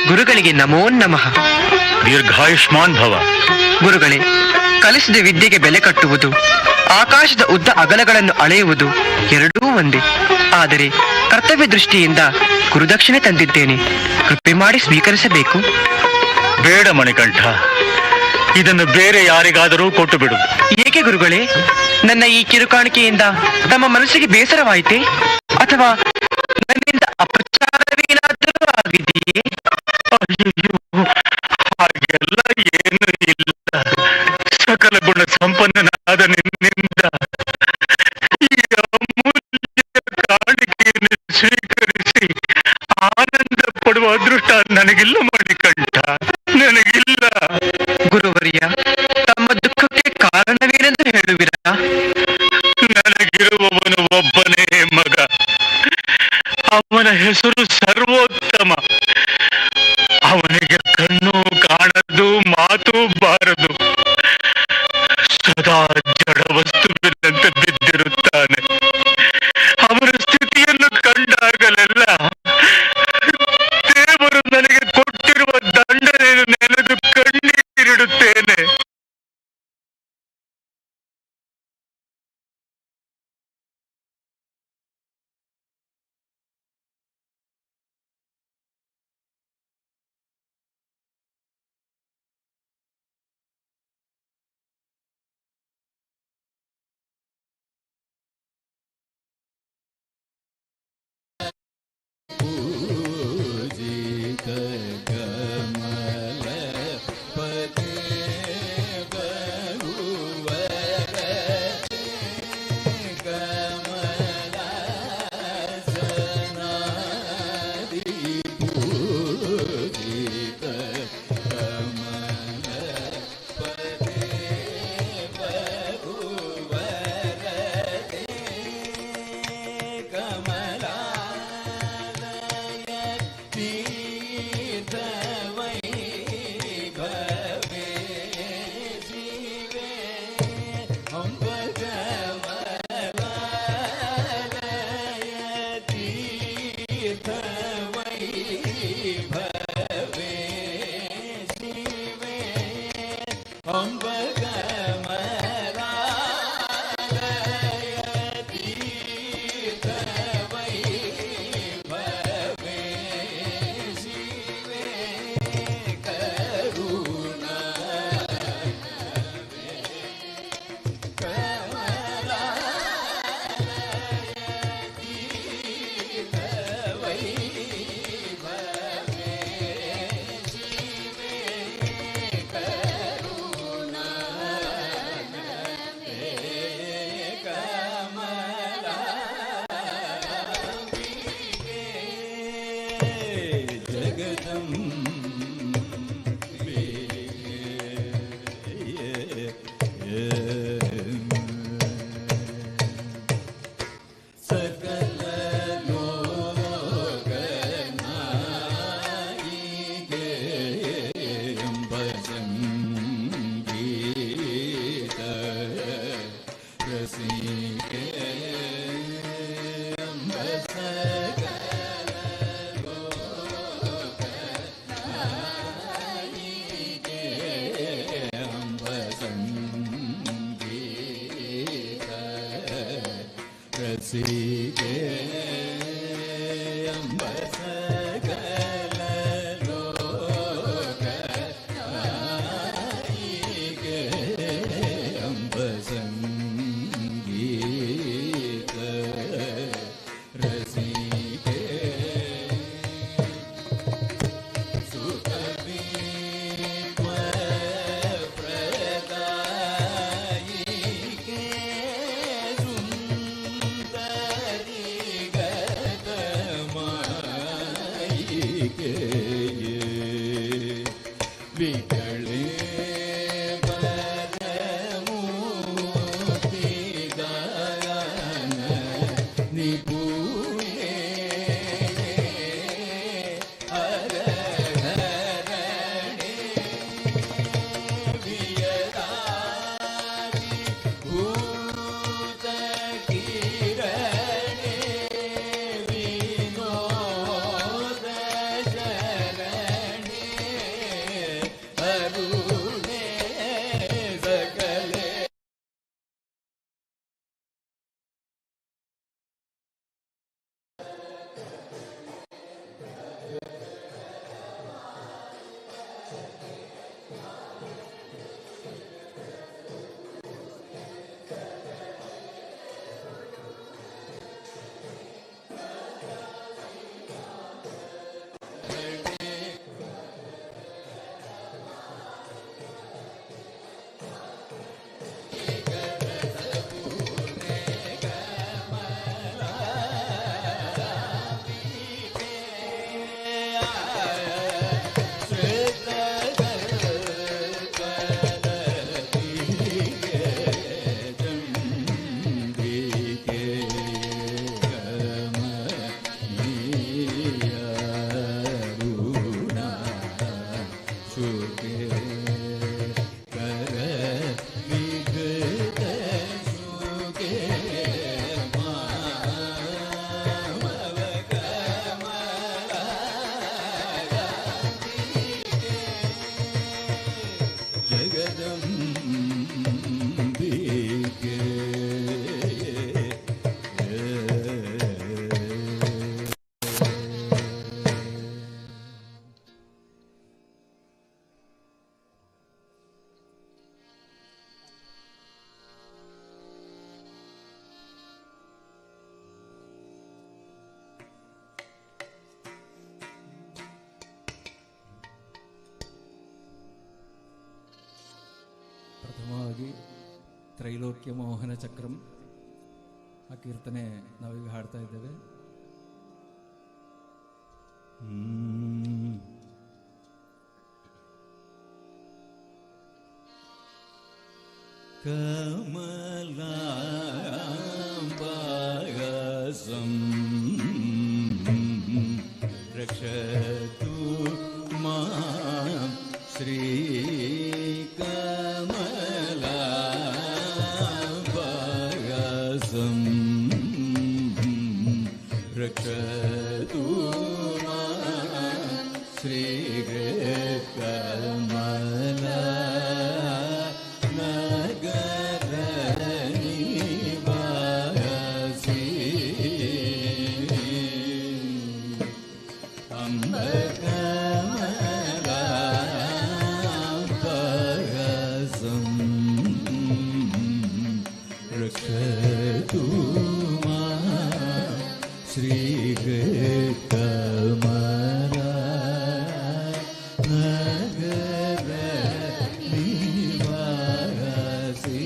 ಗುರುಗಳಿಗೆ ನಮೋ ನಮಃ. ದೀರ್ಘಾಯುಷ್ಮಾನ್ ಭವ. ಗುರುಗಳೇ, ಕಲಿಸಿದ ವಿದ್ಯೆಗೆ ಬೆಲೆ ಕಟ್ಟುವುದು, ಆಕಾಶದ ಉದ್ದ ಅಗಲಗಳನ್ನು ಅಳೆಯುವುದು ಎರಡೂ ಒಂದೇ. ಆದರೆ ಕರ್ತವ್ಯ ದೃಷ್ಟಿಯಿಂದ ಗುರುದಕ್ಷಿಣೆ ತಂದಿದ್ದೇನೆ, ಕೃಪೆ ಮಾಡಿ ಸ್ವೀಕರಿಸಬೇಕು. ಬೇಡ ಮಣಿಕಂಠ, ಇದನ್ನು ಬೇರೆ ಯಾರಿಗಾದರೂ ಕೊಟ್ಟು ಬಿಡು. ಏಕೆ ಗುರುಗಳೇ? ನನ್ನ ಈ ಕಿರುಕಾಣಿಕೆಯಿಂದ ತಮ್ಮ ಮನಸ್ಸಿಗೆ ಬೇಸರವಾಯಿತೆ ಅಥವಾ ನನ್ನಿಂದ ಅಪಚಾರವೇನಾದರೂ ಆಗಿದೆಯೇ? ಅಯ್ಯೋ, ಹಾಗೆಲ್ಲ ಏನು ಇಲ್ಲ. ಸಕಲ ಗುಣ ಸಂಪನ್ನನಾದ ನಿನ್ನಿಂದ ಈ ಅಮೂಲ್ಯ ಕಾಣಿಕೆಯನ್ನು ಸ್ವೀಕರಿಸಿ ಆನಂದ ಪಡುವ ಅದೃಷ್ಟ ನನಗಿಲ್ಲ ಮಣಿಕಂಠ, ನನಗಿಲ್ಲ. ಗುರುವರ್ಯ, ತಮ್ಮ ದುಃಖಕ್ಕೆ ಕಾರಣವೇನೆಂದು ಹೇಳುವಿರಾ? ನನಗಿರುವವನು ಒಬ್ಬನೇ ಮಗ. ಅವನ ಹೆಸರು ಸರ್ವೋತ್ತಮ. ಅವನಿಗೆ ಕಣ್ಣು ಕಾಣದು, ಮಾತು ಬಾರದು. ಸದಾ ಜಡ ವಸ್ತುವಿನಂತೆ ಬಿದ್ದಿರುತ್ತಾನೆ. ಅವನ ಸ್ಥಿತಿಯನ್ನು ಕಂಡಾಗಲೆಲ್ಲ ದೇವರು ನನಗೆ ಕೊಟ್ಟಿರುವ ದಂಡನೆಯನ್ನು ನೆನೆದು ಕಣ್ಣೀರಿಡುತ್ತೇನೆ. ತ್ರೈಲೋಕ್ಯ ಮೋಹನ ಚಕ್ರಂ ಆ ಕೀರ್ತನೆ ನಾವೀಗ ಹಾಡ್ತಾ ಇದ್ದೇವೆ. ಕಮಲಾಂಬಾಯಸಂ ರಕ್ಷತು ಮಾಂ ಶ್ರೀ ಕಮಲಾಂಬಾಯಸಂ ರಕ್ಷತು ಮಾಂ ಶ್ರೀ ಕಮಲಾ रक्षतु मां श्री कमला नगर निवासी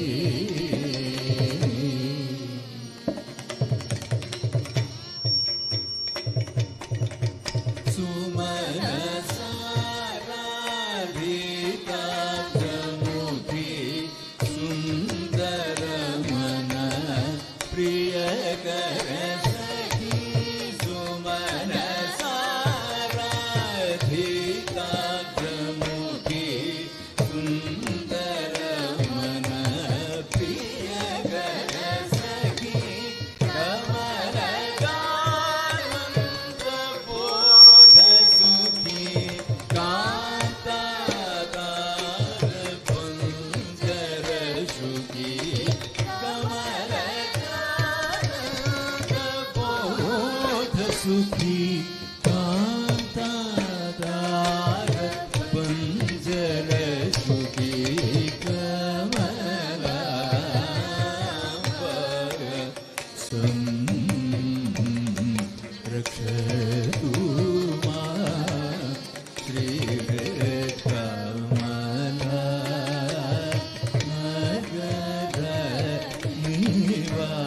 सुमन साराधिता प्रमुखी सुंदर मन प्रिय कर सखी सुमन साराधिता प्रमुखी सुंदर मन प्रिय कर सखी कमल गानंद बोध सुखी कांता दार पंजर सुखी कमल गानंद बोध सुखी कांता दार पंजर सुखी कमलांबरसं रक्षतु मां श्री कमला नगर निवासी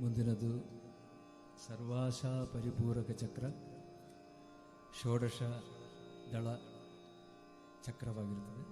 ಮುಂದಿನದು ಸರ್ವಾಶಾ ಪರಿಪೂರಕ ಚಕ್ರ, ಷೋಡಶ ದಳ ಚಕ್ರವಾಗಿರುತ್ತದೆ.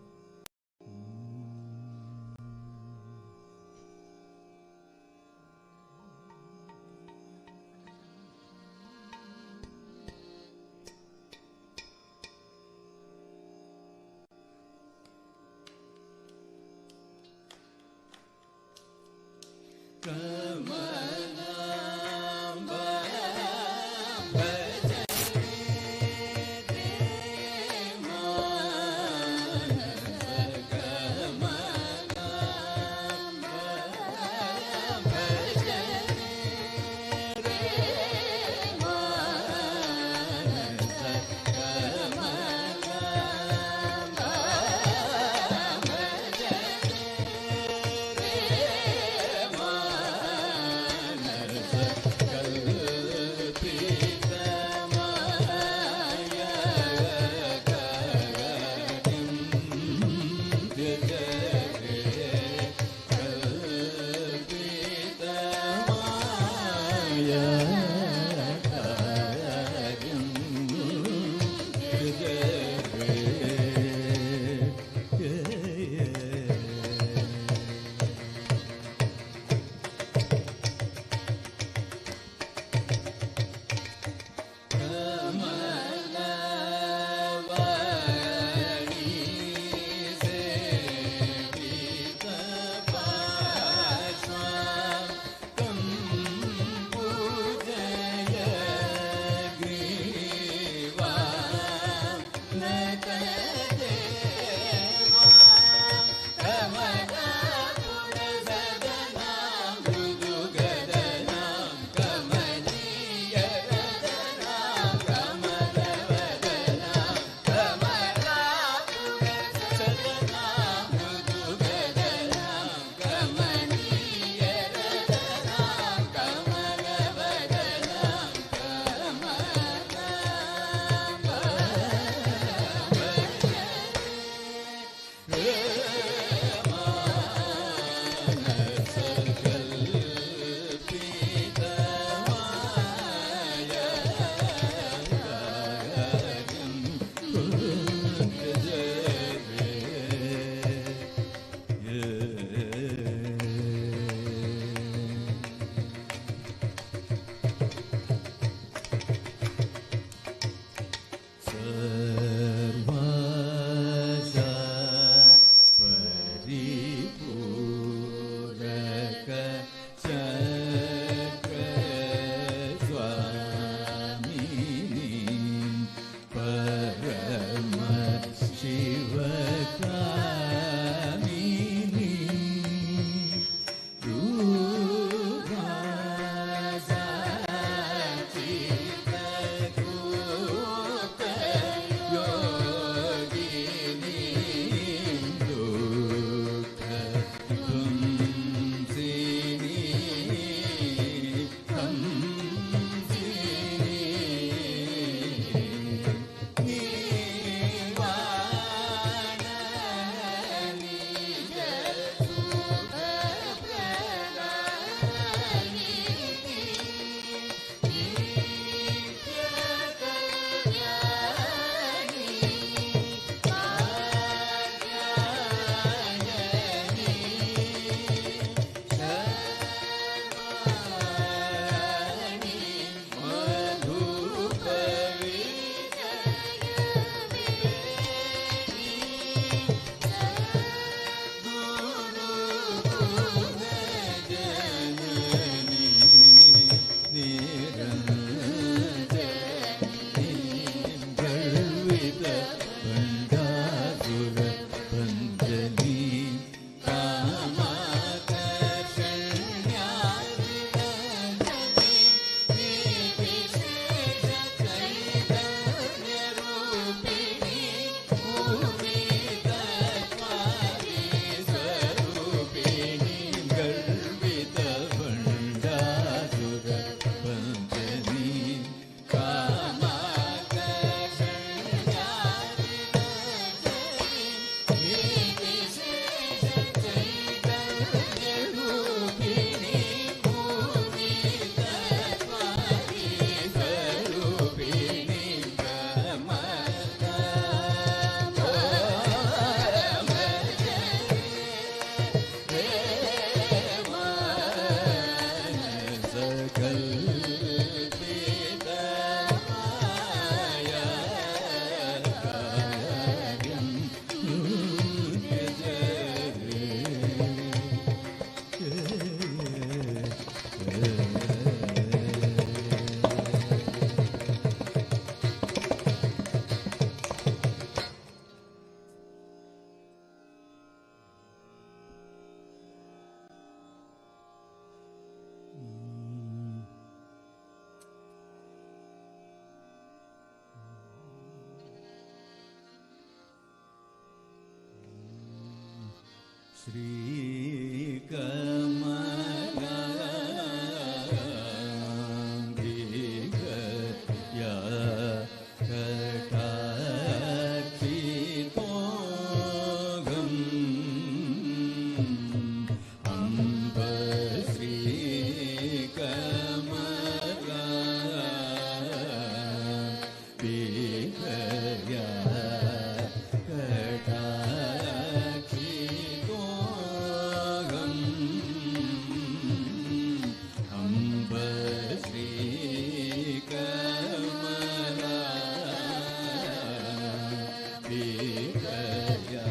श्रीकमलाङ्गिकया कटाक्षितोऽहम् अम्ब श्रीकमलाङ्गिकया कटाक्षितोऽहम् अम्ब श्रीकमलाङ्गिकया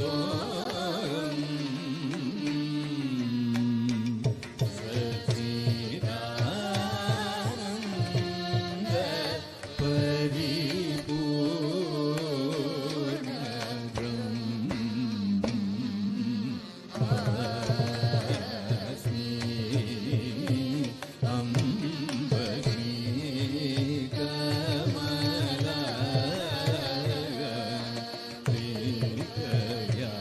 कटाक्षितोऽहम् सच्चिदानन्द परिपूर्ण ब्रह्मास्मि अम्ब श्रीकमलाङ्गिकया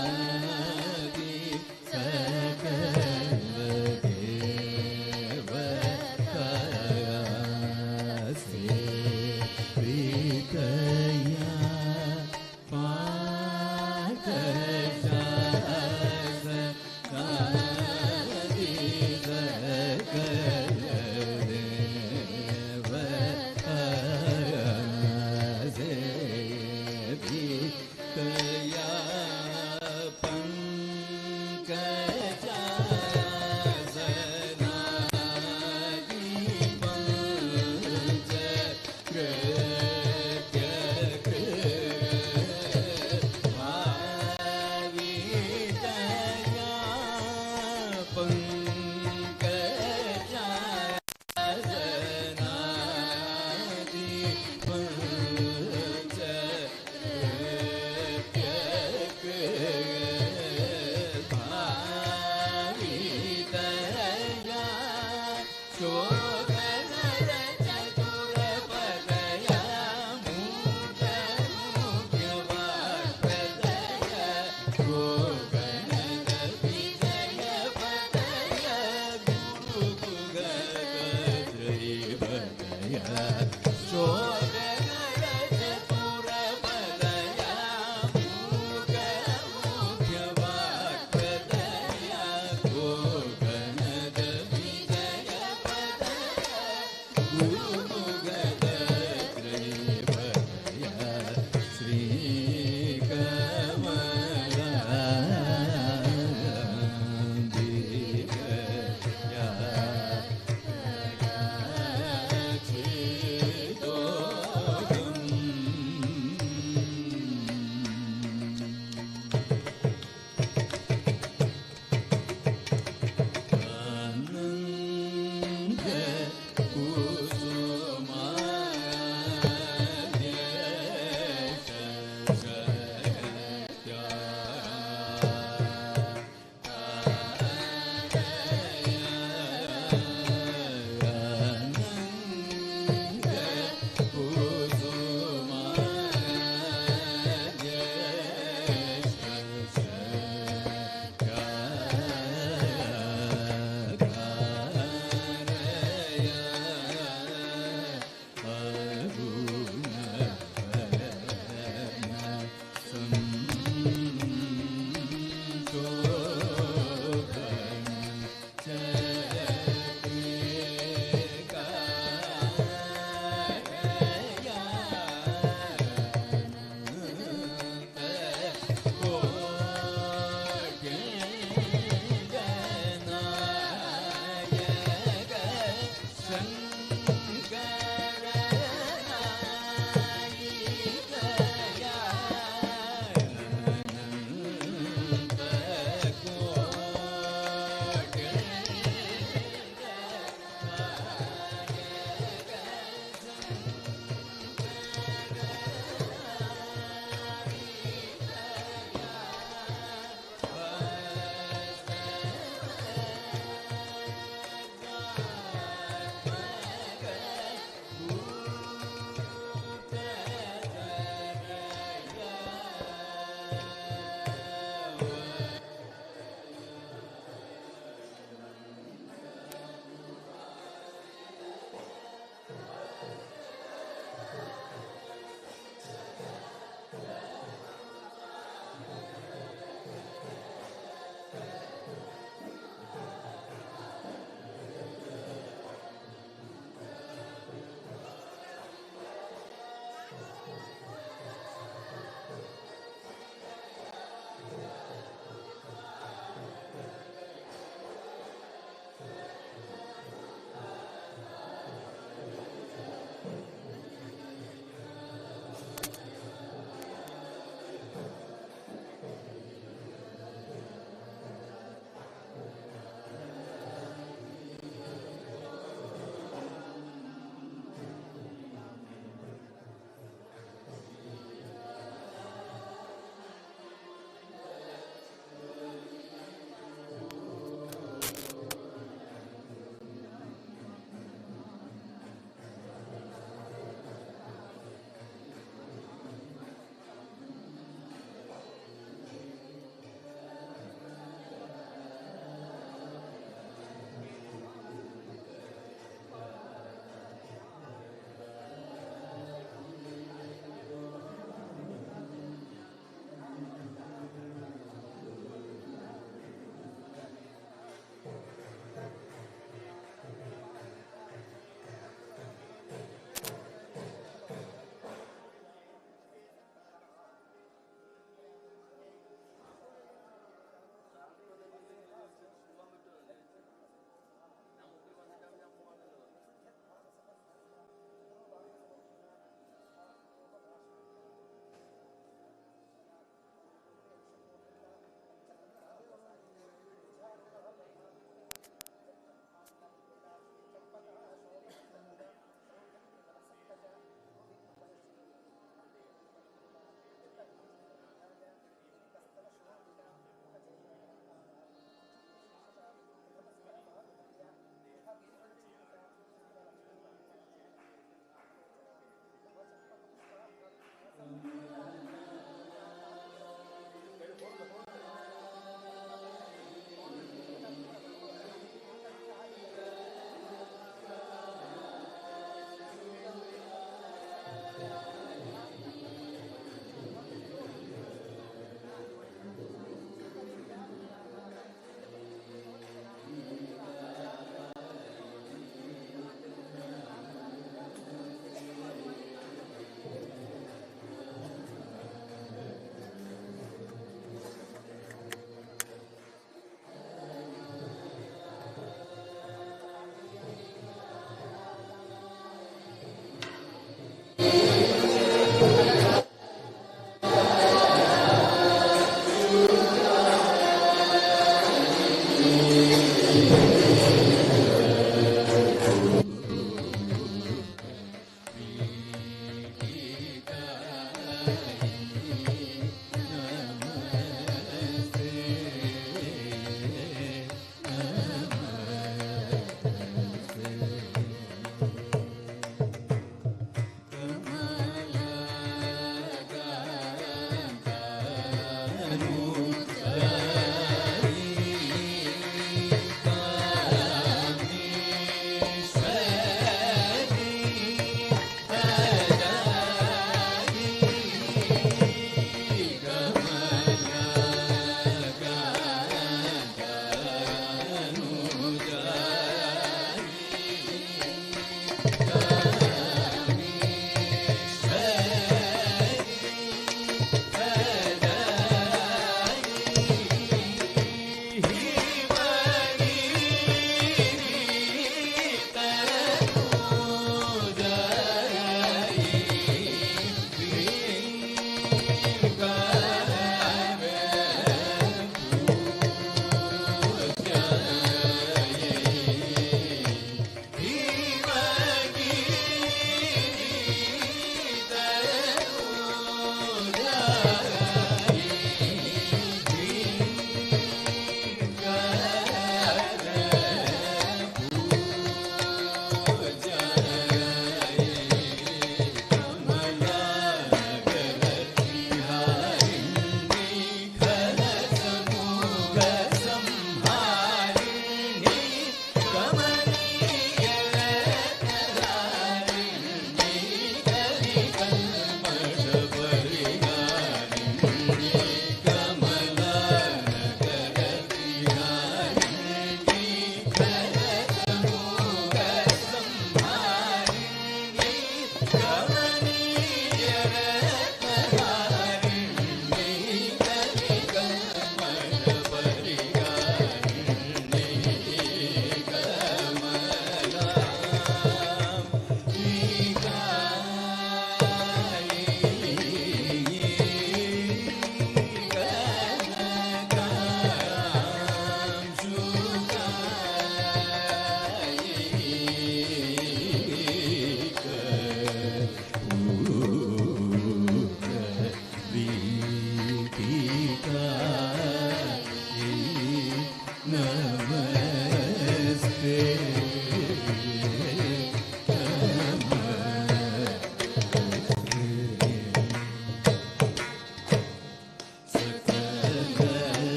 शासनादि सकलदेवतासे प्रीतया पाकशासनादि सकलदेवतासे प्रीतया पङ्कजासनादि पञ्चकृत्य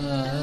Ah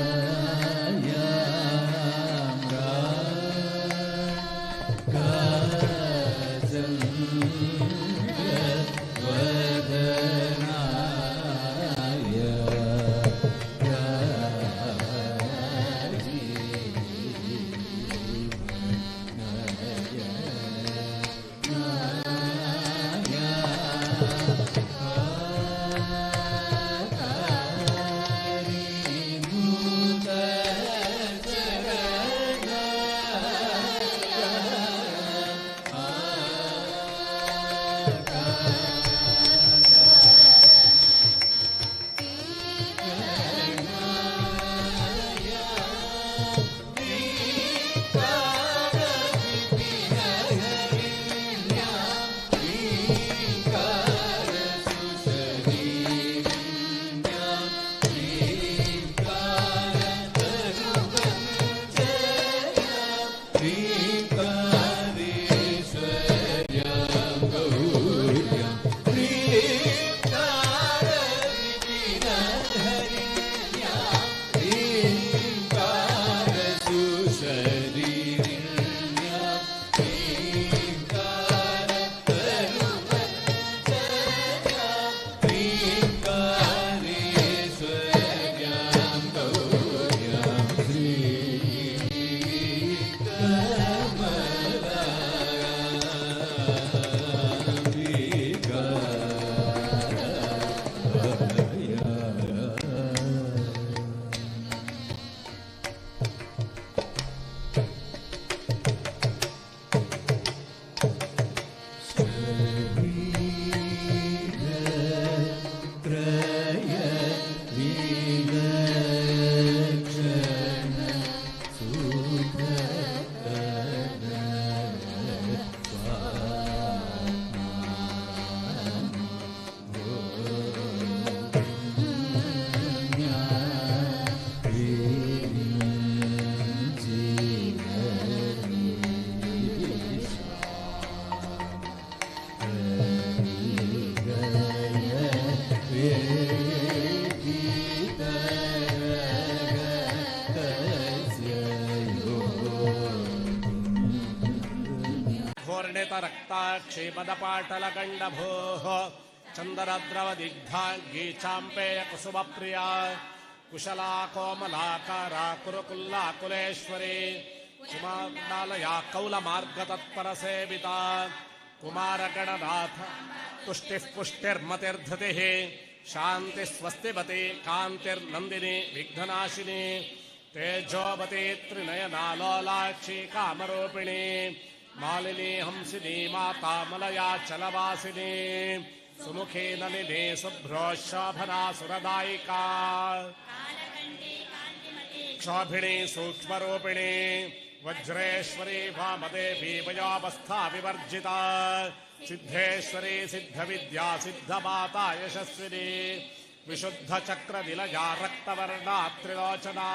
श्वेतरक्ताक्षीपदपाटलगण्डभोः चन्दनद्रवदिग्धाङ्गी चाम्पेयकुसुमप्रिया कुशला कोमलाकारा कुरुकुल्लाकुलेश्वरी कुमारालया कौलमार्गतत्परसेविता कुमारगणनाथ तुष्टिः पुष्टिर्मतिर्धृतिः शान्ति स्वस्तिवती कान्तिर्नन्दिनी विघ्ननाशिनी तेजोवती त्रिनयनालोलाक्षी कामरूपिणी मालिनी हंसिनी माता मलया चलवासिनी सुमुखी नलिनी शुभ्रो शोभना सुरदायिका क्षोभिणी सूक्ष्मरूपिणी वज्रेश्वरी वामदेवी वयोवस्था विवर्जिता सिद्धेश्वरी सिद्धविद्या सिद्धमाता यशस्विनी विशुद्धचक्रनिलया रक्तवर्णा त्रिलोचना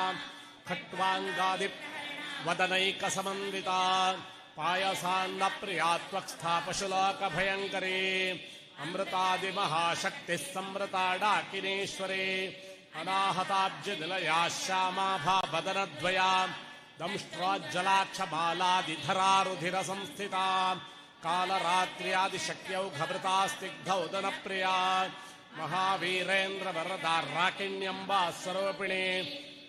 खट्वाङ्गादि वदनैकसमन्विता पायसान्नप्रिया त्वक्स्था पशुलोकभयङ्करी अमृतादिमहाशक्तिः संवृता डाकिनीश्वरी अनाहताब्जनिलया श्यामाभा वदनद्वया दंष्ट्रोज्जलाक्षमालादिधरारुधिरसंस्थिता कालरात्र्यादिशक्यौघभृता स्निग्धौदनप्रिया महावीरेन्द्रवरदा राकिण्यम्बा स्वरूपिणी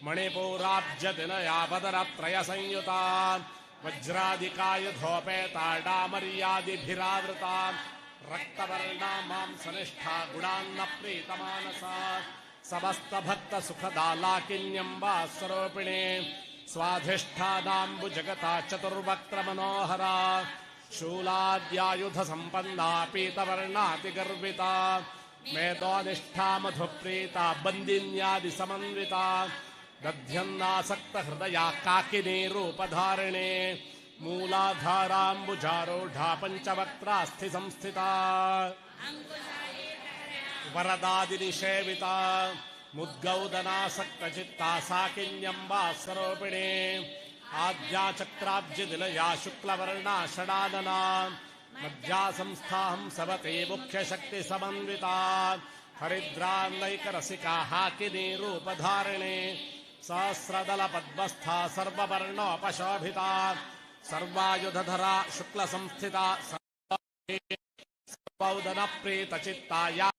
मणिपूराब्जनिलया वदनत्रयसंयुता वज्रादिकायुधोपेता डामर्यादिभिरावृता रक्तवर्णा मांसनिष्ठा गुणान्न प्रीतमानसा समस्तभक्तसुखदा लाकिन्यम्बा स्वरूपिणी स्वाधिष्ठानाम्बुजगता चतुर्वक्त्रमनोहरा शूलाद्यायुधसम्पन्ना पीतवर्णातिगर्विता मेधोनिष्ठा मधुप्रीता बन्दिन्यादिसमन्विता दध्यन्नासक्तहृदया काकिनी रूपधारिणी मूलाधाराम्बुजारूढा पञ्चवक्त्रास्थि संस्थिता वरदादिनिषेविता मुद्गौदनासक्तचित्ता साकिन्यम्बा स्वरूपिणी आद्याचक्राब्जनिलया शुक्लवर्णा षडानना मध्या संस्थाहं सवते मुख्यशक्तिसमन्विता हरिद्रान्नैकरसिका हाकिनी रूपधारिणी सहस्रदलपद्मस्था सर्ववर्णोपशोभिता सर्वायुधधरा शुक्लसंस्थिता सर्वौदनप्रीतचित्ता या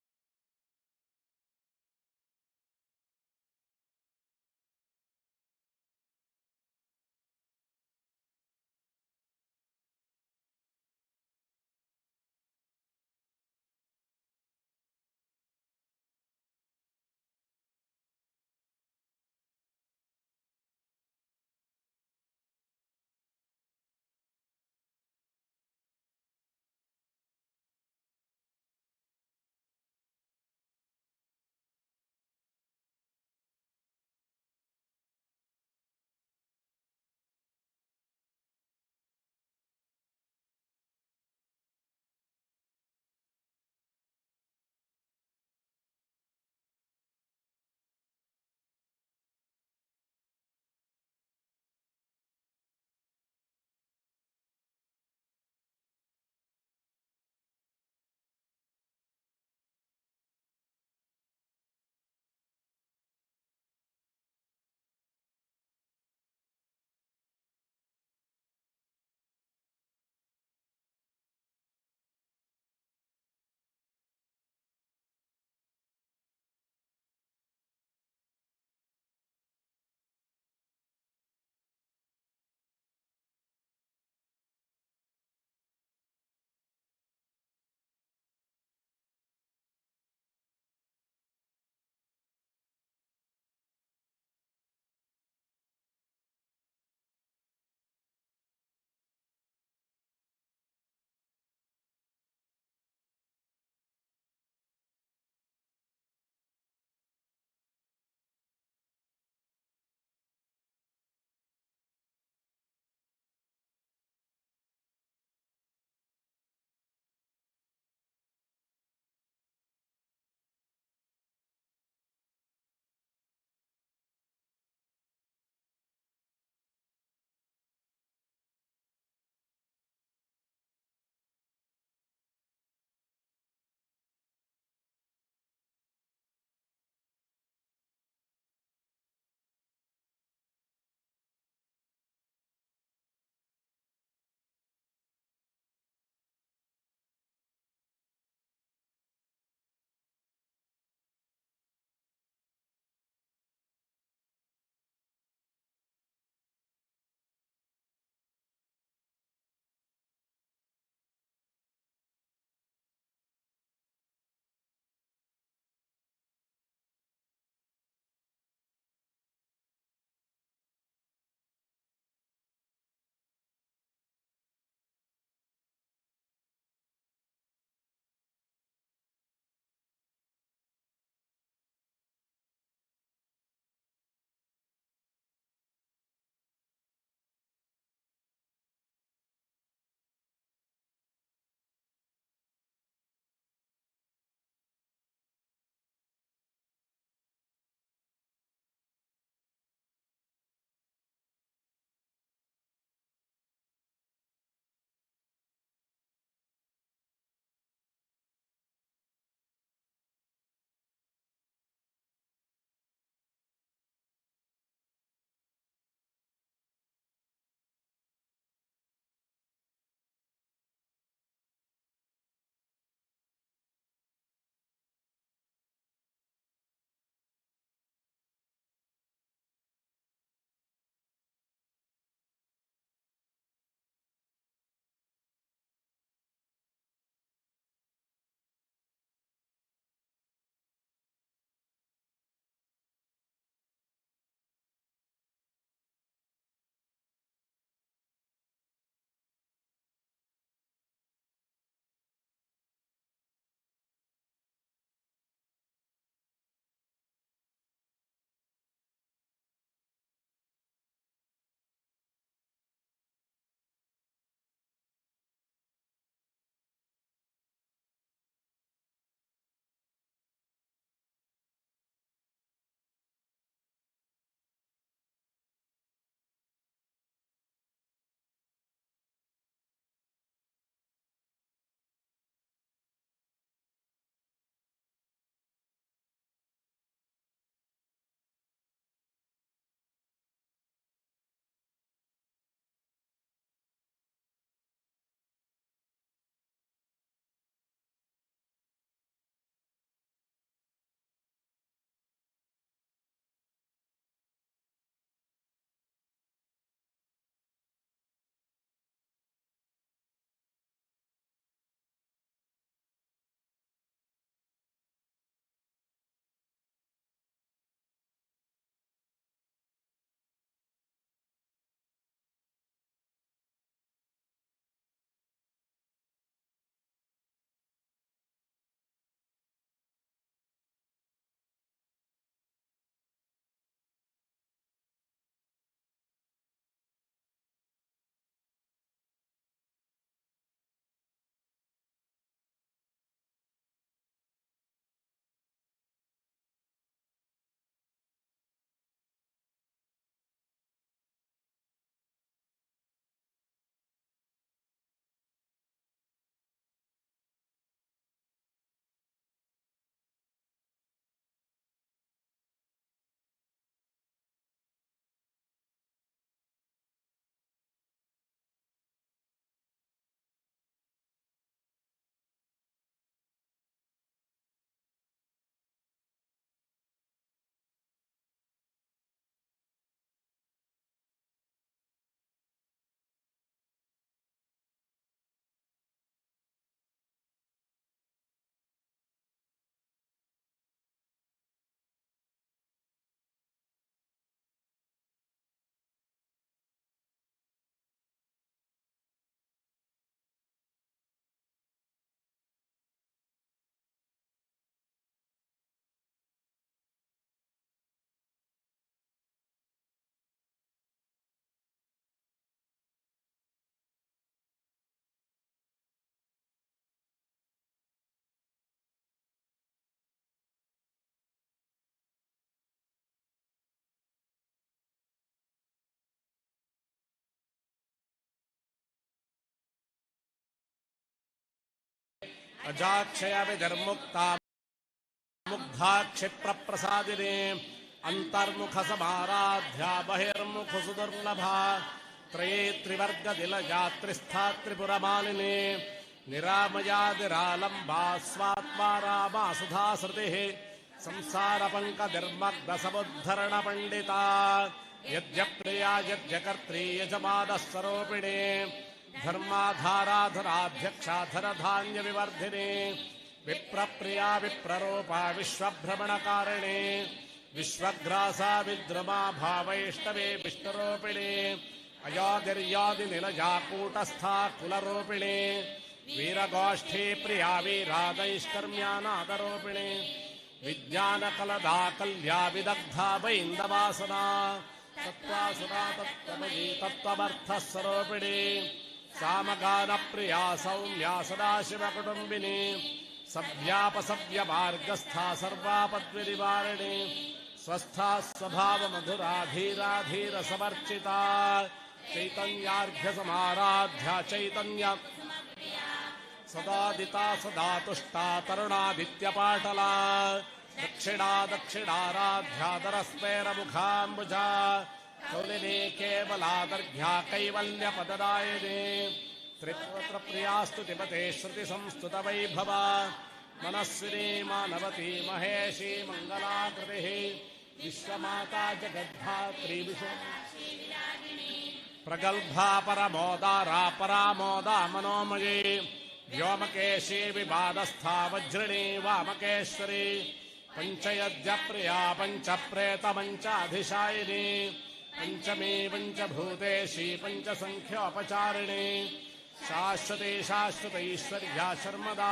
अजाक्षय विधिर्मुक्ता मुग्धा क्षिप्रप्रसादिने अंतर्मुख समाराध्या बहिर्मुख सुदुर्लभा त्रये त्रिवर्गदिलया त्रिस्था त्रिपुरमालिने निरामयादिरालम्बा स्वात्मा रामा सुधा श्रुतिः संसारपङ्कनिर्मग्नसमुद्धरणपण्डिता यद्यप्रिया यज्ञकर्त्री यजमानः स्वरूपिणे धर्माधाराधराध्यक्षा धनधान्यविवर्धिने विप्रप्रिया विप्ररूपा विश्वभ्रमणकारिणे विश्वग्रासा विद्रमा भावैष्णवे विष्णुरूपिणे अयोधिर्योधिनिलया कूटस्था कुलरूपिणे वीरगोष्ठी प्रिया वीरादैष्कर्म्यानादरूपिणे विज्ञानकलदा कल्या विदग्धा वैन्दवासना तत्त्वासुरा तत्त्वमयी तत्त्वमर्थस्वरूपिणे सामगानप्रिया सौम्या सदाशिवकुटुम्बिनी सव्यापसव्यमार्गस्था सर्वापद्विनिवारिणे स्वस्था स्वभावमधुरा धीराधीरसमर्चिता चैतन्यार्घ्यसमाराध्या चैतन्य सदादिता सदा तुष्टा तरुणादित्यपाटला दक्षिणा दक्षिणाराध्यादरस्मेरमुखाम्बुजा कौलिने केवलादर्घ्या कैवल्यपददायिने त्रिपुत्रप्रियास्तुतिपते श्रुतिसंस्तुतवैभवा मनस्विनी मानवती महेशी मङ्गलाकृतिः विश्वमाता जगद्धात्री प्रगल्भा परमोदारा परामोदा मनोमयी व्योमकेशी विवादस्था वज्रिणी वामकेश्वरी पञ्चयज्ञप्रिया पञ्चप्रेतमञ्चाधिशायिनी पञ्चमी पञ्चभूतेशी पञ्चसङ्ख्योपचारिणी शाश्वती शाश्वतैश्वर्या शर्मदा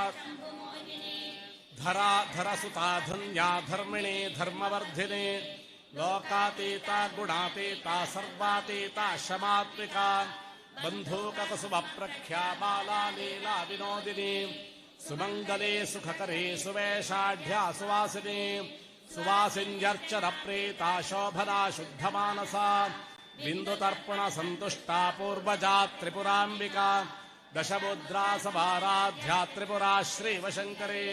धरा धरसुता धन्या धर्मिणी धर्मवर्धिनी लोकातीता गुणातीता सर्वातीता शमात्मिका बन्धूककुसुमप्रख्या बाला लीला विनोदिनी सुमङ्गली सुखकरी सुवेशाढ्या सुवासिनी सुवासिन्यर्चनप्रीता शोभना शुद्धमानसा बिन्दुतर्पणसन्तुष्टा पूर्वजा त्रिपुराम्बिका दशमुद्रा समाराध्या त्रिपुरा श्रीवशङ्करी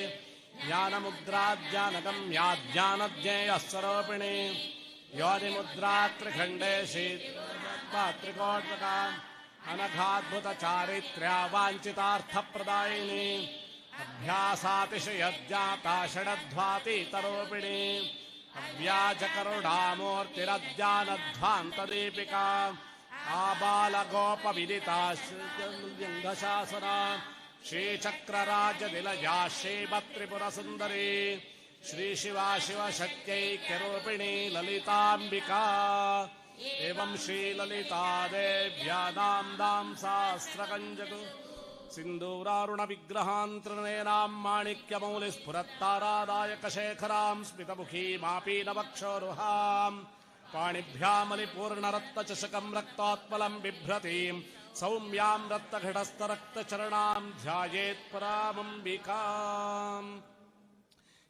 ज्ञानमुद्रा ज्ञानगम्या ज्ञानज्ञेयस्वरूपिणी योनिमुद्रा त्रिखण्डेशी त्रिकोटका अनघाद्भुतचारित्र्या वाञ्छितार्थप्रदायिनी अभ्यासातिशयज्ञाता षडध्वातीतरूपिणी अव्याजकरुणामूर्तिरज्ञानध्वान्तदीपिका आबालगोपविदिता श्रीलिङ्गशासना श्रीचक्रराजनिलया श्रीमत्त्रिपुरसुन्दरी श्रीशिवा शिवशक्त्यैक्यरूपिणी ललिताम्बिका एवं श्रीललिता देव्या नाम्नां सहस्रकञ्जगु सिन्दूरारुणविग्रहान्तर्णेनां माणिक्यमौलिस्फुरत्तारादायकशेखरां स्मितमुखीमापीनवक्षोरुहां पाणिभ्यामलिपूर्णरत्नचषकं रक्तोत्पलं बिभ्रतीं सौम्यां रक्तघटस्थरक्तचरणां ध्यायेत्परामम्बिकाम्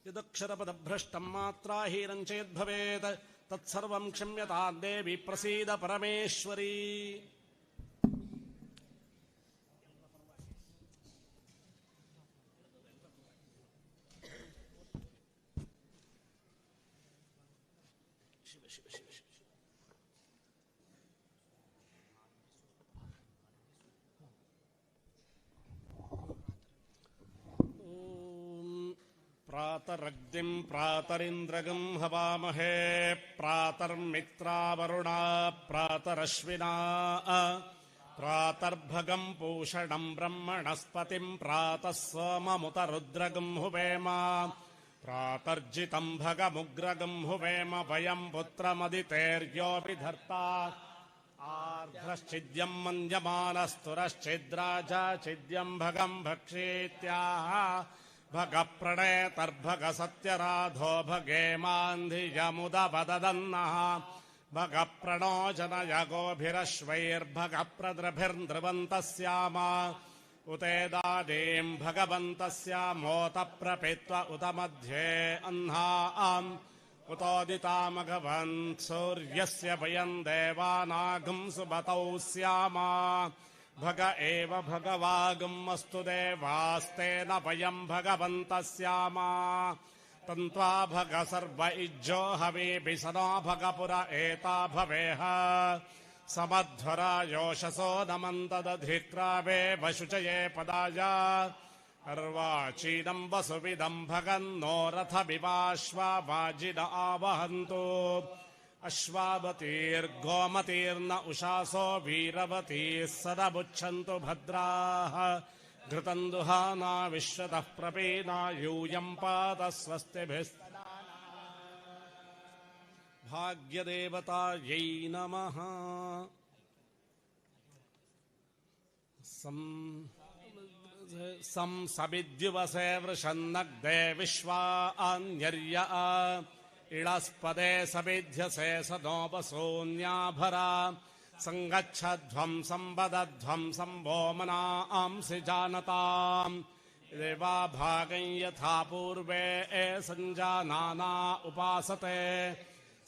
यदक्षरपदभ्रष्टं मात्राहीनं चेद्भवेत् तत्सर्वं क्षम्यतां देवी प्रसीद परमेश्वरी। प्रातरग्निं प्रातरिन्द्रगं हवामहे प्रातर्मित्रावरुणा प्रातरश्विना प्रातर्भगं पूषणं ब्रह्मणस्पतिं प्रातः सोममुतरुद्रगं हुवेम प्रातर्जितं भगमुग्रगं हुवेम वयं पुत्रमदितेर्योऽपि धर्ता आर्द्रश्चिद्यं मन्यमानस्तुरश्चिद्राजा चिद्यं भगं भक्षेत्याह भगप्रणेतर्भग सत्यराधो भगेमान्धियमुदवदन्नः भगप्रणो जनयगोभिरश्वैर्भगप्रद्रभिर्नृवन्तः उतेदानीं भगवन्तस्यामोत प्रपेत्व उत मध्ये अह्नाम् उतोदितामघवन् सूर्यस्य वयं देवानागं सुबतौ स्याम भग एव भगवागमस्तु देवास्तेन वयं भगवन्तः स्याम तन्त्वा भग सर्व इज्जो हवीभिसनो भगपुर एता भवेह समध्वरा योषसो नमन्तदधिक्रावे वशुचये पदाय अर्वाचीनं वसुविदं भगन्नो रथमिवाश्वाजिन आवहन्तु अश्वावतीर्गोमतीर्न उषासो वीरवतीः सदमुच्छन्तु भद्राः घृतं दुहाना विश्वतः प्रपीना यूयं पात स्वस्तिभिस्तदा भाग्यदेवतायै नमः। सविद्युवसे वृषन्नग्धे विश्वा अन्यर्य इळस्पदे सविध्यसे सदोपसून्याभरा सङ्गच्छध्वं संवदध्वं संभोमना अंसि जानताम् देवा भागं यथा पूर्वे सञ्जानाना उपासते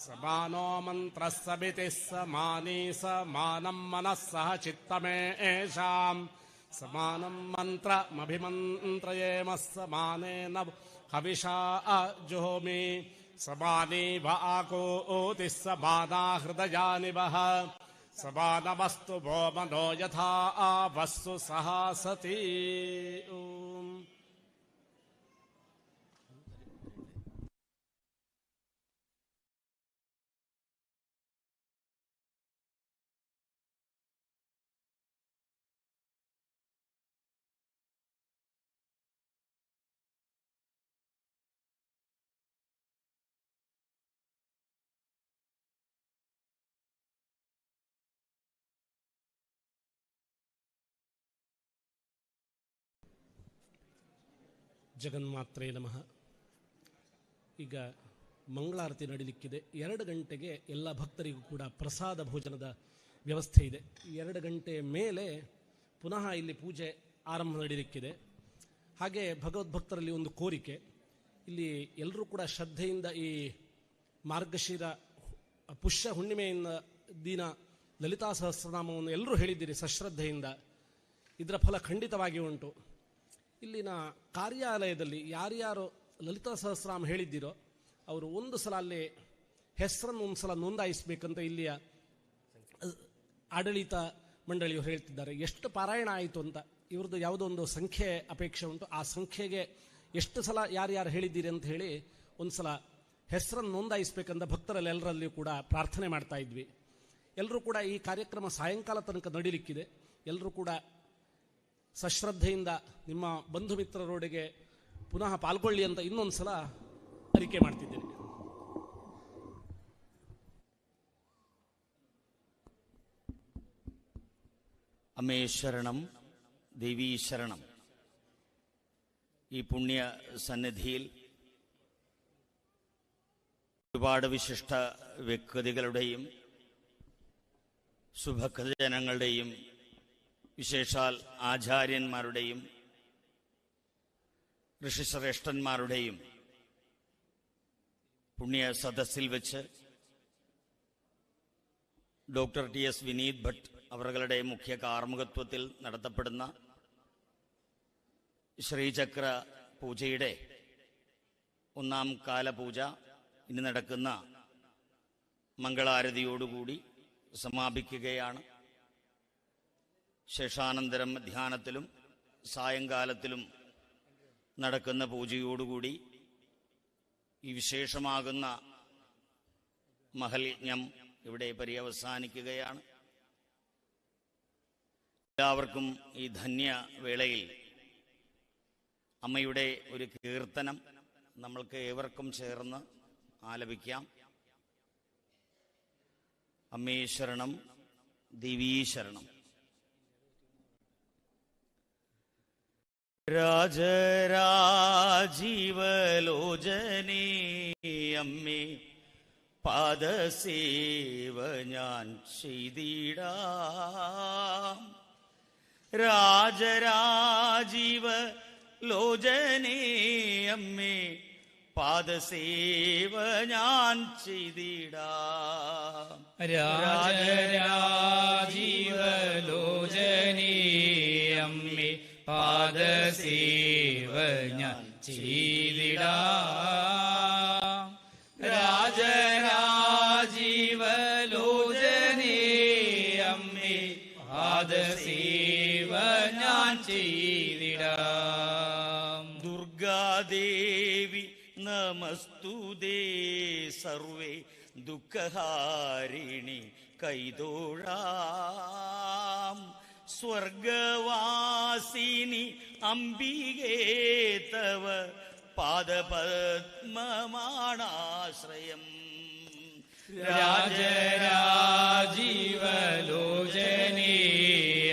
समानो मन्त्रः सवितिः समानी समानं मनः सह चित्तमे एषाम् समानं मन्त्रमभिमन्त्रयेम समानेन हविषा जुहोमि समानी व आकोतिः समाना हृदयानि वः समानमस्तु वो मनो यथा आवस्सु सहासति। ಜಗನ್ಮಾತ್ರೇ ನಮಃ. ಈಗ ಮಂಗಳಾರತಿ ನಡೀಲಿಕ್ಕಿದೆ. 2 ಗಂಟೆಗೆ ಎಲ್ಲ ಭಕ್ತರಿಗೂ ಕೂಡ ಪ್ರಸಾದ ಭೋಜನದ ವ್ಯವಸ್ಥೆ ಇದೆ. 2 ಗಂಟೆ ಮೇಲೆ ಪುನಃ ಇಲ್ಲಿ ಪೂಜೆ ಆರಂಭ ನಡೀಲಿಕ್ಕಿದೆ. ಹಾಗೆ ಭಗವದ್ಭಕ್ತರಲ್ಲಿ ಒಂದು ಕೋರಿಕೆ, ಇಲ್ಲಿ ಎಲ್ಲರೂ ಕೂಡ ಶ್ರದ್ಧೆಯಿಂದ ಈ ಮಾರ್ಗಶಿರ ಪುಷ್ಯ ಹುಣ್ಣಿಮೆಯಿಂದ ದಿನ ಲಲಿತಾ ಸಹಸ್ರನಾಮವನ್ನು ಎಲ್ಲರೂ ಹೇಳಿದ್ದೀರಿ ಸಶ್ರದ್ಧೆಯಿಂದ. ಇದರ ಫಲ ಖಂಡಿತವಾಗಿ ಉಂಟು. ಇಲ್ಲಿನ ಕಾರ್ಯಾಲಯದಲ್ಲಿ ಯಾರ್ಯಾರು ಲಲಿತಾ ಸಹಸ್ರನಾಮ ಹೇಳಿದ್ದೀರೋ ಅವರು ಒಂದು ಸಲ ಅಲ್ಲಿ ಹೆಸರನ್ನು ಒಂದು ಸಲ ನೋಂದಾಯಿಸಬೇಕಂತ ಇಲ್ಲಿಯ ಆಡಳಿತ ಮಂಡಳಿಯವರು ಹೇಳ್ತಿದ್ದಾರೆ. ಎಷ್ಟು ಪಾರಾಯಣ ಆಯಿತು ಅಂತ ಇವ್ರದ್ದು ಯಾವುದೋ ಒಂದು ಸಂಖ್ಯೆ ಅಪೇಕ್ಷೆ ಉಂಟು. ಆ ಸಂಖ್ಯೆಗೆ ಎಷ್ಟು ಸಲ ಯಾರ್ಯಾರು ಹೇಳಿದ್ದೀರಿ ಅಂತ ಹೇಳಿ ಒಂದು ಸಲ ಹೆಸರನ್ನು ನೋಂದಾಯಿಸಬೇಕಂತ ಭಕ್ತರಲ್ಲಿ ಎಲ್ಲರಲ್ಲಿಯೂ ಕೂಡ ಪ್ರಾರ್ಥನೆ ಮಾಡ್ತಾ ಇದ್ವಿ. ಎಲ್ಲರೂ ಕೂಡ ಈ ಕಾರ್ಯಕ್ರಮ ಸಾಯಂಕಾಲ ತನಕ ನಡೀಲಿಕ್ಕಿದೆ. ಎಲ್ಲರೂ ಕೂಡ ಸಶ್ರದ್ಧೆಯಿಂದ ನಿಮ್ಮ ಬಂಧು ಮಿತ್ರರೊಡೆಗೆ ಪುನಃ ಪಾಲ್ಗೊಳ್ಳಿ ಅಂತ ಇನ್ನೊಂದು ಸಲ ಅರಿಕೆ ಮಾಡ್ತಿದ್ದೇನೆ. അമ്മേ ശരണം, ദേവീ ശരണം. ഈ പുണ്യ സന്നിധിയിൽ ഒരുപാട് വിശിഷ്ട വ്യക്തികളുടെയും ശുഭജനങ്ങളുടെയും വിശേഷാൽ ആചാര്യന്മാരുടെയും ഋഷിശ്രേഷ്ഠന്മാരുടെയും പുണ്യ സദസ്സിൽ വെച്ച് ഡോക്ടർ ടി.എസ്. വിനീത് ഭട്ട് അവരുടെ മുഖ്യ കാർമ്മികത്വത്തിൽ നടത്തപ്പെടുന്ന ശ്രീചക്ര പൂജയുടെ 1ാം കാലപൂജ ഇനി നടക്കുന്ന മംഗളാരതിയോടുകൂടി സമാപിക്കുകയാണ്. ശേഷാനന്തരം ധ്യാനത്തിലും സായങ്കാലത്തിലും നടക്കുന്ന പൂജയോടുകൂടി ഈ വിശേഷമാകുന്ന മഹൽയജ്ഞം ഇവിടെ പര്യവസാനിക്കുകയാണ്. എല്ലാവർക്കും ഈ ധന്യവേളയിൽ അമ്മയുടെ ഒരു കീർത്തനം നമ്മൾക്ക് ഏവർക്കും ചേർന്ന് ആലപിക്കാം. അമ്മേ ശരണം, ദേവീ ശരണം. രാജരാജീവലോചനേ അമ്മേ പാദസേവ ഞാൻ ചെയ്തിടാം. രാജരാജീവലോചനേ അമ്മേ പാദസേവ ഞാൻ ചെയ്തിടാം. രാജരാജീവലോചനേ പാദസേവ ഞാൻ ചെയ്തിടാം. രാജരാജീവലോചനേ അമ്മേ പാദസേവ ഞാൻ ചെയ്തിടാം. ദുർഗാദേവി നമസ്തുതേ സർവേ ദുഃഖഹാരിണി കൈതോഴാം. സ്വർഗവാസിനി അംബികേ തവ പാദപദ്മമാണാശ്രയം. രാജരാജീവലോചനേ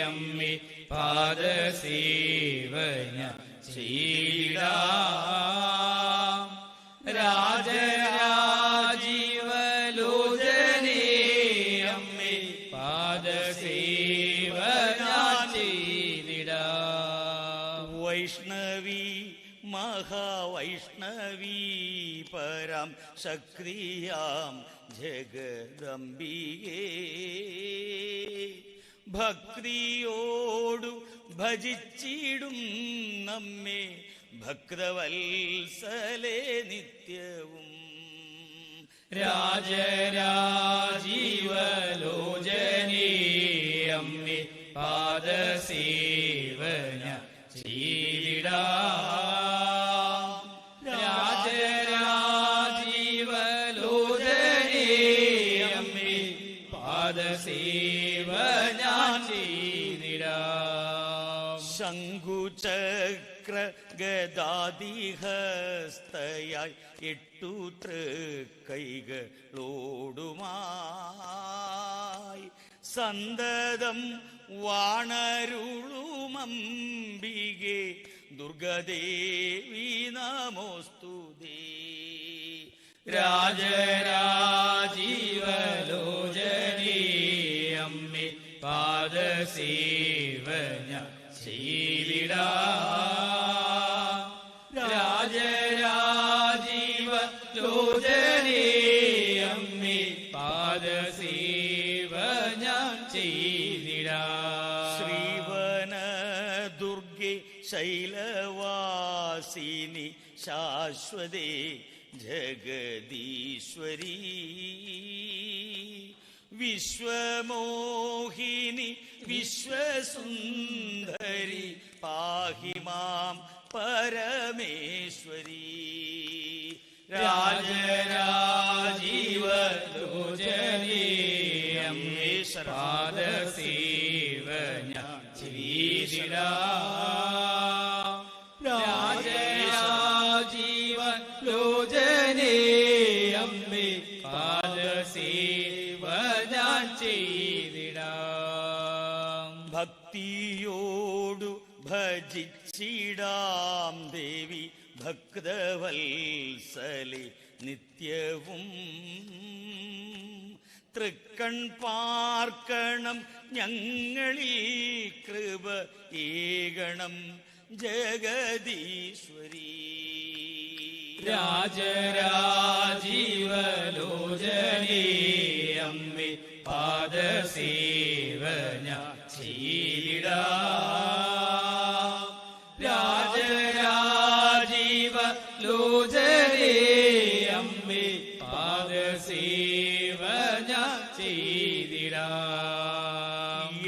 അമ്മേ പാദസേവ ഞാൻ ചെയ്തിടാം. രാജരാജീവലോചനേ അമ്മേ പാദസേവ ഞാൻ ചെയ്തിടാം. വൈഷ്ണവി മഹാവൈഷ്ണവി പരം ശക്തിയാം ജഗദംബികേ. ഭക്തിയോടു ഭജിച്ചിടും നമ്മെ ഭക്തവത്സലേ നിത്യവും. രാജരാജീവലോചനേ അമ്മേ പാദസേവ ഞാൻ ചെയ്തിടാം. രാജരാജീവലോചനേ അമ്മേ പാദസേവ ഞാൻ ചെയ്തിടാം. ശംഖുചക്ര ഗദാദിഹസ്തയായി 8 തൃക്കൈകളോടുമായി സന്തതം വാണരുളുമംബികെ ദുർഗദേവി നമോസ്തുതേ. രാജരാജീവലോചനേ അമ്മേ പാദസേവ ഞാൻ ചെയ്തിടാം. രാജരാജീവലോചനേ അമ്മേ പാദസേവ ഞാൻ ചെയ്തിടാം. ശ്രീവന ദുർഗെ ശൈലവാസിനി ശാശ്വതേ ജഗദീശ്വരീ. വിശ്വമോഹിനി വിശ്വസുന്ദരി പാഹി മാം പരമേശ്വരി. രാജരാജീവലോചനേ അമ്മേ പാദസേവ ഞാൻ ചെയ്തിടാം. രാജരാജീവലോചനേ അമ്മേ പാദസേവ ഞാൻ ചെയ്തിടാം. ഭക്തിയോടു ഭജിച്ചിടാം ദേവി ഭക്തവത്സലി നിത്യവും. തൃക്കൺ പാർക്കണം ഞങ്ങളിൽ കൃപ ഏകണം ജഗദീശ്വരി. രാജരാജീവലോചനേ അമ്മേ പാദസേവ ഞാൻ ചെയ്തിടാം. രാജരാജീവലോചനേ അമ്മേ പാദസേവ ഞാൻ ചെയ്തിടാം.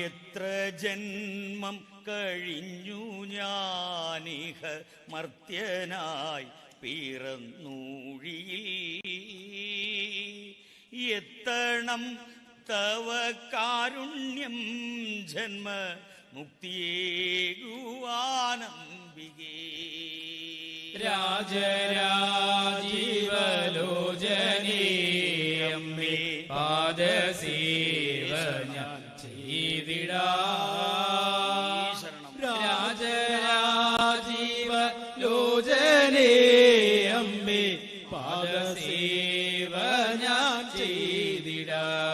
എത്ര ജന്മം കഴിഞ്ഞു ഞാനിഹ മർത്യനായി പിറന്നൂഴിയിൽ. എത്തണം തവ കാരുണ്യം ജന്മ മുക്തിയേകുവാനംബികേ. രാജരാജീവലോചനേ അമ്മേ പാദസേവ ഞാൻ ചെയ്തിടാം. രാജരാജീവലോചനേ അമ്മേ പാദസേവ ഞാൻ ചെയ്തിടാം.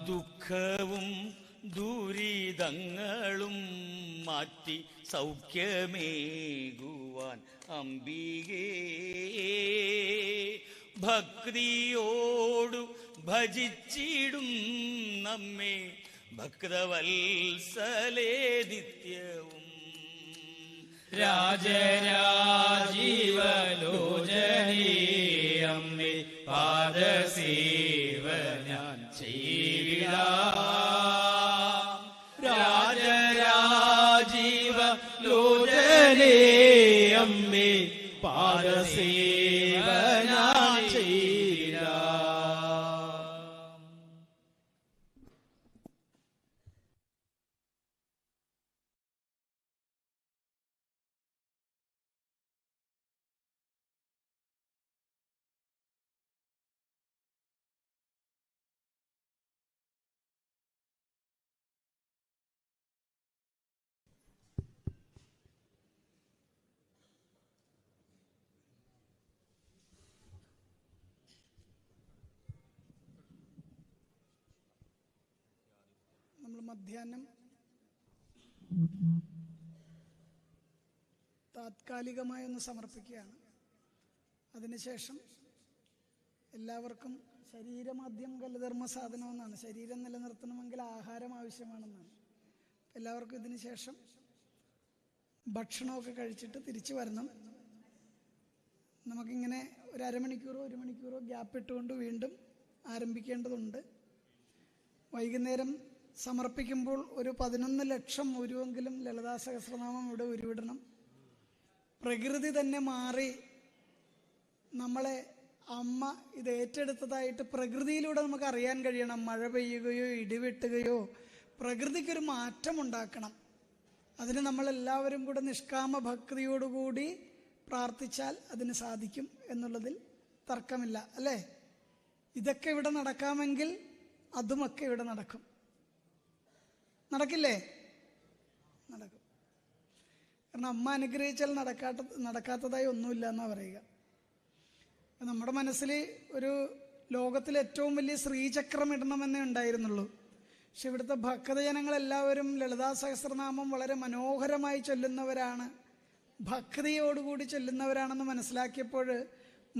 ദുഃഖവും ദുരിതങ്ങളും മാറ്റി സൗഖ്യമേകുവാൻ അംബികേ. ഭക്തിയോടു ഭജിച്ചിടും നമ്മെ ഭക്തവത്സലേ നിത്യവും. രാജരാജീവലോചനേ അമ്മേ പാദസേവ ഞാൻ ചെയ്തിടാം. രാജരാജീവലോചനേ അമ്മേ പാദസേവ ഞാൻ ചെയ്തിടാം. നമ്മൾ മധ്യാഹ്നം താത്കാലികമായി ഒന്ന് സമർപ്പിക്കുകയാണ്. അതിനുശേഷം എല്ലാവർക്കും ശരീരമാദ്യം കലധർമ്മ സാധനമെന്നാണ്. ശരീരം നിലനിർത്തണമെങ്കിൽ ആഹാരം ആവശ്യമാണെന്നാണ്. എല്ലാവർക്കും ഇതിന് ശേഷം ഭക്ഷണമൊക്കെ കഴിച്ചിട്ട് തിരിച്ചു വരണം. നമുക്കിങ്ങനെ ഒരു അരമണിക്കൂറോ 1 മണിക്കൂറോ ഗ്യാപ്പ് ഇട്ടുകൊണ്ട് വീണ്ടും ആരംഭിക്കേണ്ടതുണ്ട്. വൈകുന്നേരം സമർപ്പിക്കുമ്പോൾ ഒരു 11 ലക്ഷം ഉരുവെങ്കിലും ലളിതാ സഹസ്രനാമം ഇവിടെ ഉരുവിടണം. പ്രകൃതി തന്നെ മാറി നമ്മളെ അമ്മ ഇത് ഏറ്റെടുത്തതായിട്ട് പ്രകൃതിയിലൂടെ നമുക്ക് അറിയാൻ കഴിയണം. മഴ പെയ്യുകയോ ഇടിവെട്ടുകയോ പ്രകൃതിക്കൊരു മാറ്റം ഉണ്ടാക്കണം. അതിന് നമ്മളെല്ലാവരും കൂടെ നിഷ്കാമ ഭക്തിയോടുകൂടി പ്രാർത്ഥിച്ചാൽ അതിന് സാധിക്കും എന്നുള്ളതിൽ തർക്കമില്ല, അല്ലേ? ഇതൊക്കെ ഇവിടെ നടക്കാമെങ്കിൽ അതുമൊക്കെ ഇവിടെ നടക്കും. നടക്കില്ലേ? നടക്കും. കാരണം അമ്മ അനുഗ്രഹിച്ചാൽ നടക്കാത്തതായി ഒന്നുമില്ല എന്നാ പറയുക. നമ്മുടെ മനസ്സിൽ ഒരു ലോകത്തിലെ ഏറ്റവും വലിയ ശ്രീചക്രം ഇടണമെന്നേ ഉണ്ടായിരുന്നുള്ളൂ. പക്ഷെ ഇവിടുത്തെ ഭക്തജനങ്ങളെല്ലാവരും ലളിതാ സഹസ്രനാമം വളരെ മനോഹരമായി ചൊല്ലുന്നവരാണ്, ഭക്തിയോടുകൂടി ചൊല്ലുന്നവരാണെന്ന് മനസ്സിലാക്കിയപ്പോൾ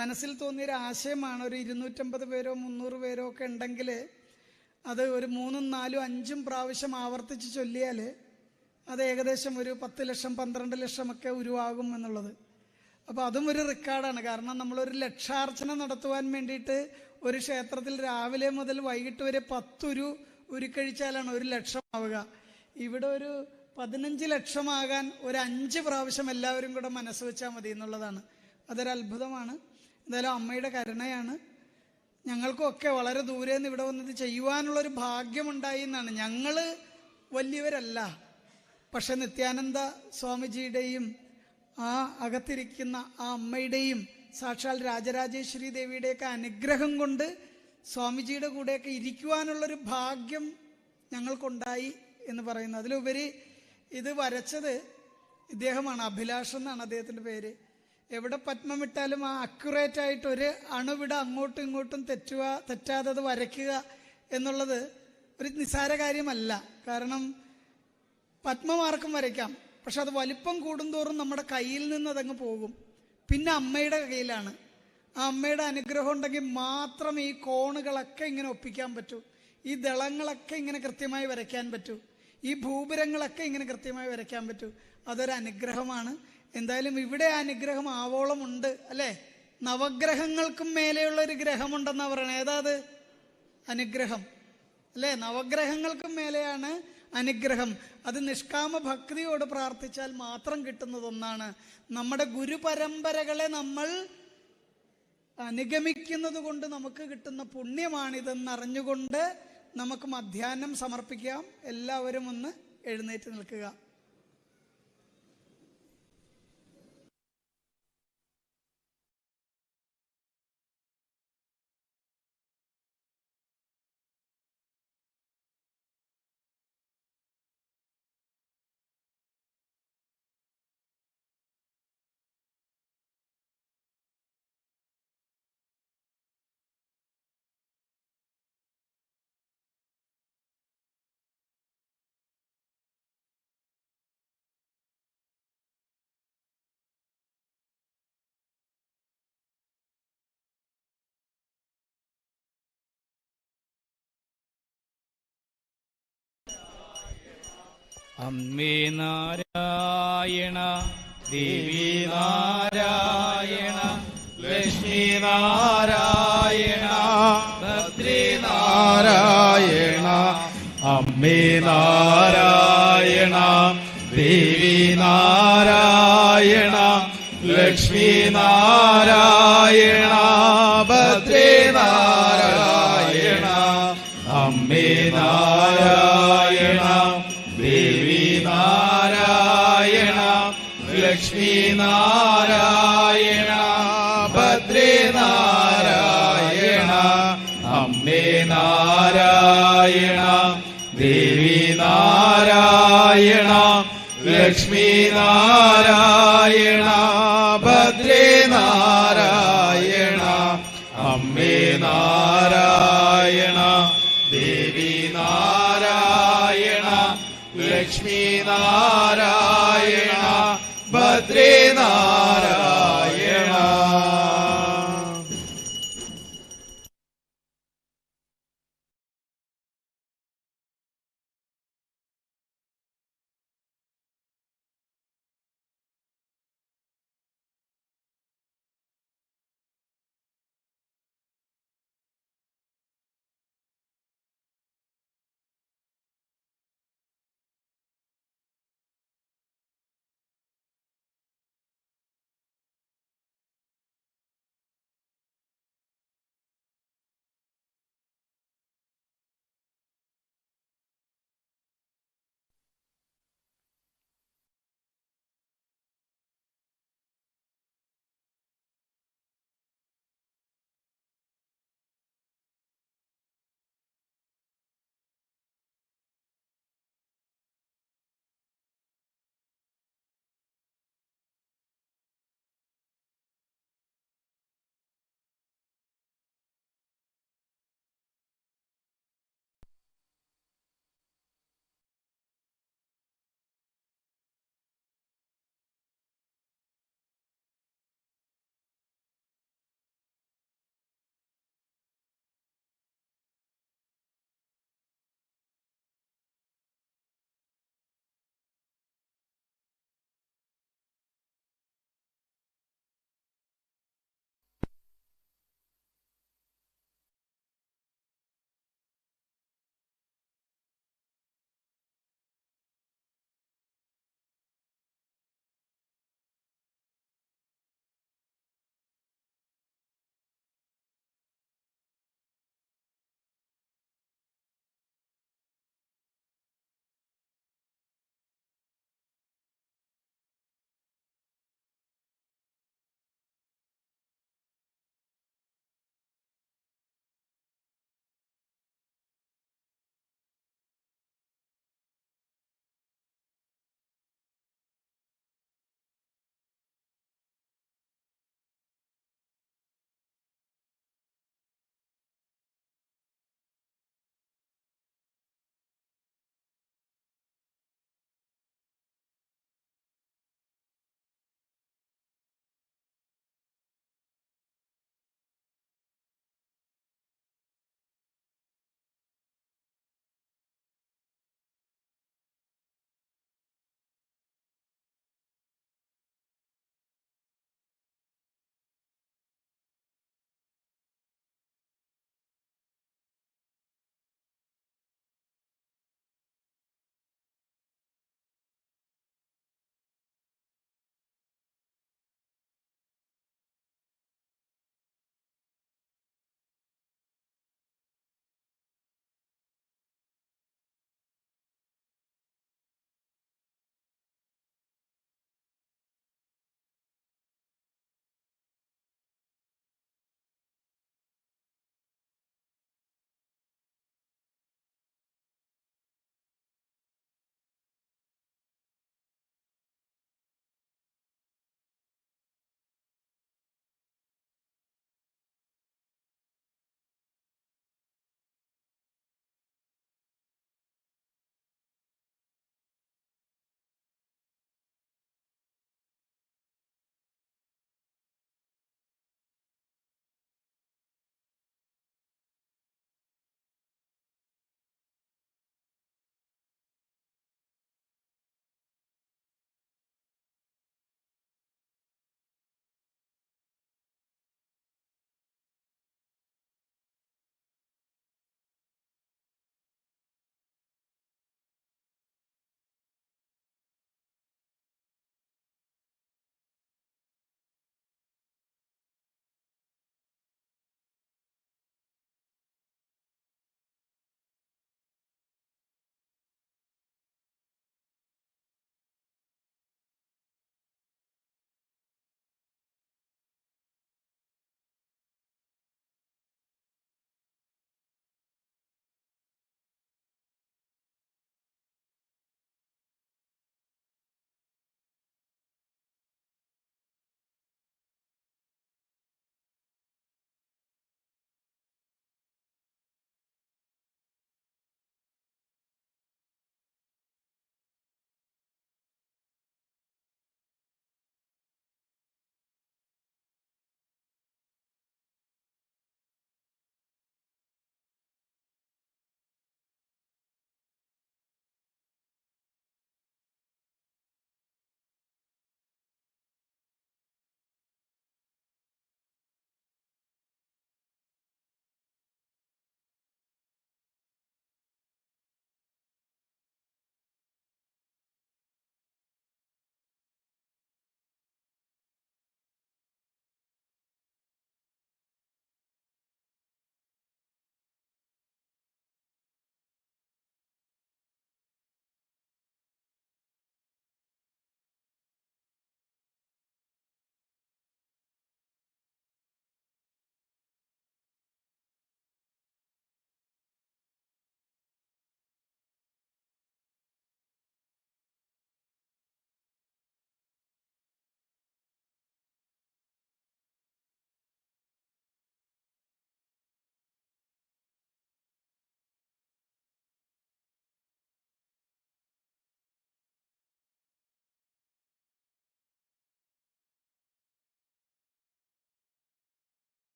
മനസ്സിൽ തോന്നിയൊരു ആശയമാണ്. ഒരു 250 പേരോ 300 പേരോ ഒക്കെ ഉണ്ടെങ്കിൽ അത് ഒരു 3, 4, 5 പ്രാവശ്യം ആവർത്തിച്ച് ചൊല്ലിയാൽ അത് ഏകദേശം ഒരു 10 ലക്ഷം 12 ലക്ഷമൊക്കെ ഉരുവാകും എന്നുള്ളത്. അപ്പോൾ അതും ഒരു റെക്കോർഡാണ്. കാരണം നമ്മളൊരു ലക്ഷാർച്ചന നടത്തുവാൻ വേണ്ടിയിട്ട് ഒരു ക്ഷേത്രത്തിൽ രാവിലെ മുതൽ വൈകിട്ട് വരെ 10 ഉരുക്കഴിച്ചാലാണ് 1 ലക്ഷം ആവുക. ഇവിടെ ഒരു 15 ലക്ഷമാകാൻ ഒരു 5 പ്രാവശ്യം എല്ലാവരും കൂടെ മനസ്സ് വെച്ചാൽ മതി എന്നുള്ളതാണ്. അതൊരു അത്ഭുതമാണ്. എന്തായാലും അമ്മയുടെ കരുണയാണ്. ഞങ്ങൾക്കൊക്കെ വളരെ ദൂരെ നിന്ന് ഇവിടെ വന്നത് ചെയ്യുവാനുള്ളൊരു ഭാഗ്യമുണ്ടായി എന്നാണ്. ഞങ്ങൾ വലിയവരല്ല, പക്ഷെ നിത്യാനന്ദ സ്വാമിജിയുടെയും ആ അകത്തിരിക്കുന്ന ആ അമ്മയുടെയും സാക്ഷാൽ രാജരാജേശ്വരി ദേവിയുടെയൊക്കെ അനുഗ്രഹം കൊണ്ട് സ്വാമിജിയുടെ കൂടെയൊക്കെ ഇരിക്കുവാനുള്ളൊരു ഭാഗ്യം ഞങ്ങൾക്കുണ്ടായി എന്ന് പറയുന്നു. അതിലുപരി ഇത് വരച്ചത് ഇദ്ദേഹമാണ്, അഭിലാഷ് എന്നാണ് അദ്ദേഹത്തിൻ്റെ പേര്. എവിടെ പത്മമിട്ടാലും ആ അക്യുറേറ്റ് ആയിട്ട് ഒരു അണുവിട അങ്ങോട്ടും ഇങ്ങോട്ടും തെറ്റാതെ അത് വരയ്ക്കുക എന്നുള്ളത് ഒരു നിസ്സാര കാര്യമല്ല. കാരണം പത്മമാർക്കും വരയ്ക്കാം, പക്ഷെ അത് വലിപ്പം കൂടുന്തോറും നമ്മുടെ കയ്യിൽ നിന്ന് അതങ്ങ് പോകും. പിന്നെ അമ്മയുടെ കയ്യിലാണ്. ആ അമ്മയുടെ അനുഗ്രഹം ഉണ്ടെങ്കിൽ മാത്രം ഈ കോണുകളൊക്കെ ഇങ്ങനെ ഒപ്പിക്കാൻ പറ്റൂ, ഈ ദളങ്ങളൊക്കെ ഇങ്ങനെ കൃത്യമായി വരയ്ക്കാൻ പറ്റൂ, ഈ ഭൂപുരങ്ങളൊക്കെ ഇങ്ങനെ കൃത്യമായി വരയ്ക്കാൻ പറ്റൂ. അതൊരു അനുഗ്രഹമാണ്. എന്തായാലും ഇവിടെ അനുഗ്രഹം ആവോളം ഉണ്ട്, അല്ലേ? നവഗ്രഹങ്ങൾക്കും മേലെയുള്ള ഒരു ഗ്രഹമുണ്ടെന്നാണ് പറയുന്നത്. ഏതാ അത്? അനുഗ്രഹം, അല്ലേ? നവഗ്രഹങ്ങൾക്കും മേലെയാണ് അനുഗ്രഹം. അത് നിഷ്കാമ ഭക്തിയോട് പ്രാർത്ഥിച്ചാൽ മാത്രം കിട്ടുന്നതൊന്നാണ്. നമ്മുടെ ഗുരുപരമ്പരകളെ നമ്മൾ അനുഗമിക്കുന്നത് കൊണ്ട് നമുക്ക് കിട്ടുന്ന പുണ്യമാണിതെന്നറിഞ്ഞുകൊണ്ട് നമുക്ക് മധ്യാഹ്നം സമർപ്പിക്കാം. എല്ലാവരും ഒന്ന് എഴുന്നേറ്റ് നിൽക്കുക. അമ്മേ നാരായണ ദേവി നാരായണ ലക്ഷ്മി നാരായണ ഭദ്രേ നാരായണ അമ്മേ നാരായണ ദേവി നാരായണ ലക്ഷ്മി നാരായണ ഭദ്രേ നാരായണ അമ്മേ നാരായണ ദേവി നാരായണ ലക്ഷ്മി നാരായണ ഭദ്രേ നാരായണ അമ്മേ നാരായണ ദേവി നാരായണ ലക്ഷ്മി നാരായണ ഭദ്രേ നാരായണ അമ്മേ നാരായണ ദേവി നാരായണ ലക്ഷ്മി നാരായണ ഭദ്രേ നാരായണ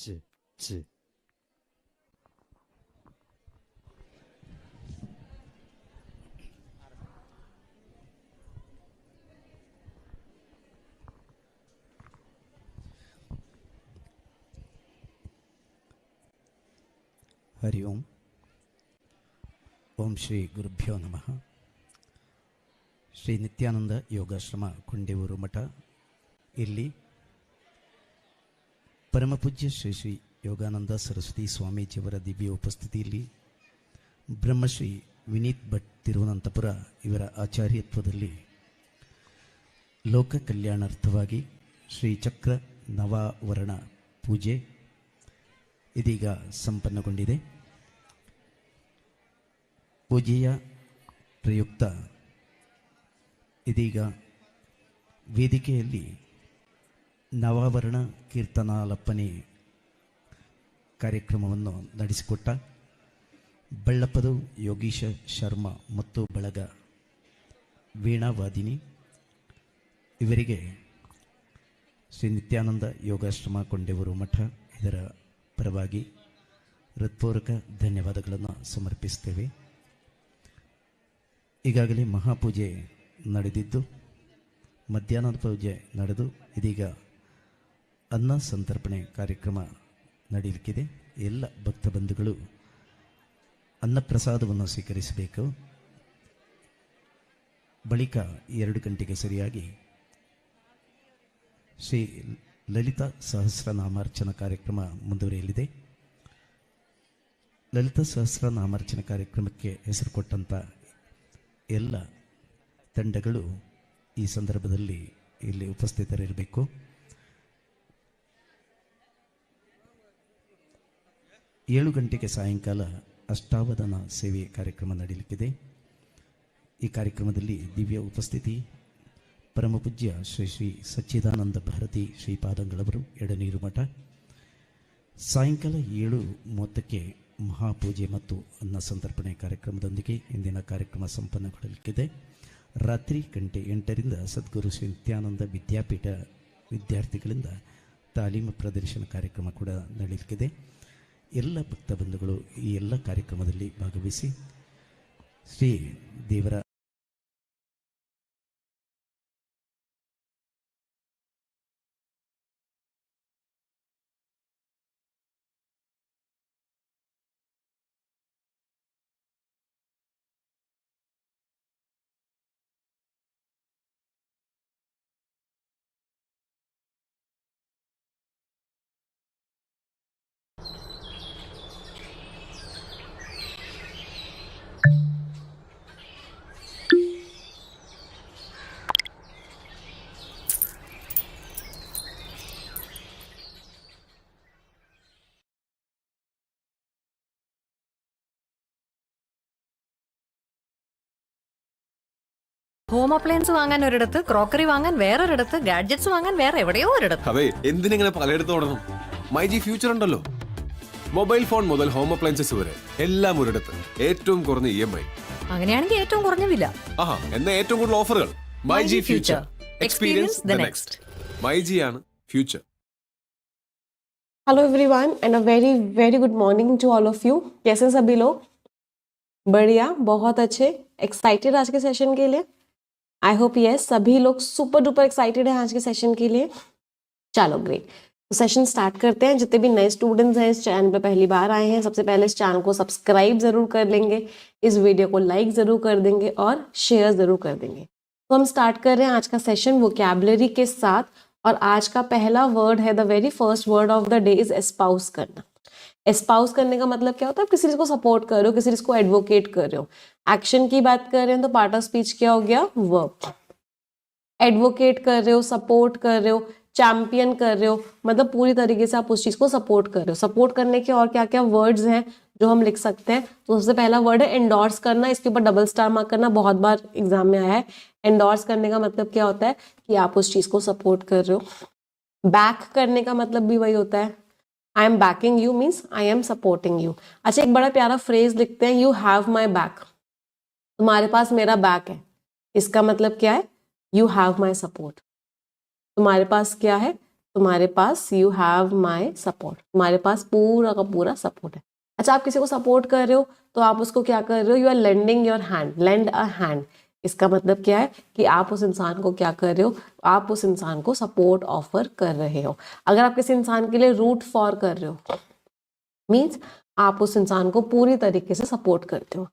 च च हरि ओम ओम श्री गुरुभ्यो नमः ಶ್ರೀ ನಿತ್ಯಾನಂದ ಯೋಗಾಶ್ರಮ ಕೊಂಡೇವೂರು ಮಠ ಇಲ್ಲಿ ಪರಮಪೂಜ್ಯ ಶ್ರೀ ಶ್ರೀ ಯೋಗಾನಂದ ಸರಸ್ವತಿ ಸ್ವಾಮೀಜಿಯವರ ದಿವ್ಯ ಉಪಸ್ಥಿತಿಯಲ್ಲಿ ಬ್ರಹ್ಮಶ್ರೀ ವಿನೀತ್ ಭಟ್ ತಿರುವನಂತಪುರ ಇವರ ಆಚಾರ್ಯತ್ವದಲ್ಲಿ ಲೋಕ ಕಲ್ಯಾಣಾರ್ಥವಾಗಿ ಶ್ರೀ ಚಕ್ರ ನವಾವರಣ ಪೂಜೆ ಇದೀಗ ಸಂಪನ್ನಗೊಂಡಿದೆ. ಪೂಜೆಯ ಪ್ರಯುಕ್ತ ಇದೀಗ ವೇದಿಕೆಯಲ್ಲಿ ನವಾವರಣ ಕೀರ್ತನಾಲಪ್ಪನೆ ಕಾರ್ಯಕ್ರಮವನ್ನು ನಡೆಸಿಕೊಟ್ಟ ಬಳ್ಳಪ್ಪದು ಯೋಗೀಶ ಶರ್ಮಾ ಮತ್ತು ಬಳಗ ವೀಣಾವಾದಿನಿ ಇವರಿಗೆ ಶ್ರೀ ನಿತ್ಯಾನಂದ ಯೋಗಾಶ್ರಮ ಕೊಂಡೇವೂರು ಮಠ ಇದರ ಪರವಾಗಿ ಹೃತ್ಪೂರ್ವಕ ಧನ್ಯವಾದಗಳನ್ನು ಸಮರ್ಪಿಸ್ತೇವೆ. ಈಗಾಗಲೇ ಮಹಾಪೂಜೆ ನಡೆದಿದ್ದು ಮಧ್ಯಾಹ್ನದ ಪೂಜೆ ನಡೆದು ಇದೀಗ ಅನ್ನ ಸಂತರ್ಪಣೆ ಕಾರ್ಯಕ್ರಮ ನಡೆಯಲಿಕ್ಕಿದೆ. ಎಲ್ಲ ಭಕ್ತ ಬಂಧುಗಳು ಅನ್ನಪ್ರಸಾದವನ್ನು ಸ್ವೀಕರಿಸಬೇಕು. ಬಳಿಕ 2 ಗಂಟೆಗೆ ಸರಿಯಾಗಿ ಶ್ರೀ ಲಲಿತಾ ಸಹಸ್ರನಾಮಾರ್ಚನ ಕಾರ್ಯಕ್ರಮ ಮುಂದುವರಿಯಲಿದೆ. ಲಲಿತಾ ಸಹಸ್ರನಾಮಾರ್ಚನ ಕಾರ್ಯಕ್ರಮಕ್ಕೆ ಹೆಸರು ಕೊಟ್ಟಂಥ ಎಲ್ಲ ತಂಡಗಳು ಈ ಸಂದರ್ಭದಲ್ಲಿ ಇಲ್ಲಿ ಉಪಸ್ಥಿತರಿರಬೇಕು. ಏಳು ಗಂಟೆಗೆ ಸಾಯಂಕಾಲ ಅಷ್ಟಾವಧಾನ ಸೇವೆ ಕಾರ್ಯಕ್ರಮ ನಡೆಯಲಿಕ್ಕಿದೆ. ಈ ಕಾರ್ಯಕ್ರಮದಲ್ಲಿ ದಿವ್ಯ ಉಪಸ್ಥಿತಿ ಪರಮಪೂಜ್ಯ ಶ್ರೀ ಶ್ರೀ ಸಚ್ಚಿದಾನಂದ ಭಾರತಿ ಶ್ರೀಪಾದಂಗಳವರು ಎಡನೀರು ಮಠ. ಸಾಯಂಕಾಲ 7:30ಕ್ಕೆ ಮಹಾಪೂಜೆ ಮತ್ತು ಅನ್ನ ಸಂತರ್ಪಣೆ ಕಾರ್ಯಕ್ರಮದೊಂದಿಗೆ ಇಂದಿನ ಕಾರ್ಯಕ್ರಮ ಸಂಪನ್ನಗೊಳ್ಳಲಿಕ್ಕಿದೆ. ರಾತ್ರಿ 8:00ರಿಂದ ಸದ್ಗುರು ಶ್ರೀ ನಿತ್ಯಾನಂದ ವಿದ್ಯಾಪೀಠ ವಿದ್ಯಾರ್ಥಿಗಳಿಂದ ತಾಲೀಮು ಪ್ರದರ್ಶನ ಕಾರ್ಯಕ್ರಮ ಕೂಡ ನಡೆಯಲಿಕ್ಕಿದೆ. ಎಲ್ಲ ಭಕ್ತ ಬಂಧುಗಳು ಈ ಎಲ್ಲ ಕಾರ್ಯಕ್ರಮದಲ್ಲಿ ಭಾಗವಹಿಸಿ ಶ್ರೀ ದೇವರ ഹോം അപ്ലയൻസ് വാങ്ങാൻ ഒരിടത്ത്, ക്രോക്കറി വാങ്ങാൻ വേറൊരിടത്ത്, ഗാഡ്ജറ്റ്സ് വാങ്ങാൻ വേറെ എവിടെയോ ഒരിടത്ത്. അവേ എന്തിനിങ്ങനെ പലയിടത്തും ഓടണം? മൈജി ഫ്യൂച്ചർ ഉണ്ടല്ലോ. മൊബൈൽ ഫോൺ മുതൽ ഹോം അപ്ലയൻസസ് വരെ എല്ലാം ഒരിടത്ത്. ഏറ്റവും കുറഞ്ഞ EMI. അങ്ങനെയാണെങ്കിൽ ഏറ്റവും കുറഞ്ഞ വില. ആഹാ, എന്നാ ഏറ്റവും കൂടുതൽ ഓഫറുകൾ. MyG future. Experience the next. MyG ആണ് future. Hello everyone and a very very good morning to all of you. कैसे हैं सभी लोग? बढ़िया, बहुत अच्छे. एक्साइटेड आज के सेशन के लिए? आई होप यस, सभी लोग सुपर डुपर एक्साइटेड हैं आज के सेशन के लिए. चलो ग्रेट, तो सेशन स्टार्ट करते हैं. जितने भी नए स्टूडेंट्स हैं इस चैनल पर पहली बार आए हैं, सबसे पहले इस चैनल को सब्सक्राइब ज़रूर कर लेंगे, इस वीडियो को लाइक ज़रूर कर देंगे और शेयर ज़रूर कर देंगे. तो हम स्टार्ट कर रहे हैं आज का सेशन वोकैबुलरी के साथ. और आज का पहला वर्ड है, the very first word of the day is espouse करना. एस्पाउस करने का मतलब क्या होता है? आप किसी चीज को सपोर्ट कर रहे हो, किसी चीज को एडवोकेट कर रहे हो. एक्शन की बात कर रहे हैं तो पार्ट ऑफ स्पीच क्या हो गया? वर्ब. एडवोकेट कर रहे हो, सपोर्ट कर रहे हो, चैंपियन कर रहे हो, मतलब पूरी तरीके से आप उस चीज को सपोर्ट कर रहे हो. सपोर्ट करने के और क्या क्या वर्ड्स हैं जो हम लिख सकते हैं? तो सबसे पहला वर्ड है एंडोर्स करना. इसके ऊपर डबल स्टार मार्क करना, बहुत बार एग्जाम में आया है. एंडोर्स करने का मतलब क्या होता है? कि आप उस चीज को सपोर्ट कर रहे हो. बैक करने का मतलब भी वही होता है. I am backing you means I am supporting you. अच्छा, एक बड़ा प्यारा फ्रेज लिखते हैं, यू हैव माई बैक. तुम्हारे पास मेरा बैक है. इसका मतलब क्या है? You have my support. तुम्हारे पास क्या है? तुम्हारे पास यू हैव माई सपोर्ट, तुम्हारे पास पूरा का पूरा सपोर्ट है। अच्छा, आप किसी को सपोर्ट कर रहे हो तो आप उसको क्या कर रहे हो, you are lending your hand, lend a hand. इसका मतलब क्या है कि आप उस इंसान को क्या कर रहे हो, आप उस इंसान को सपोर्ट ऑफर कर रहे हो। अगर आप किसी इंसान के लिए रूट फॉर कर रहे हो मीन्स आप उस इंसान को पूरी तरीके से सपोर्ट करते हो।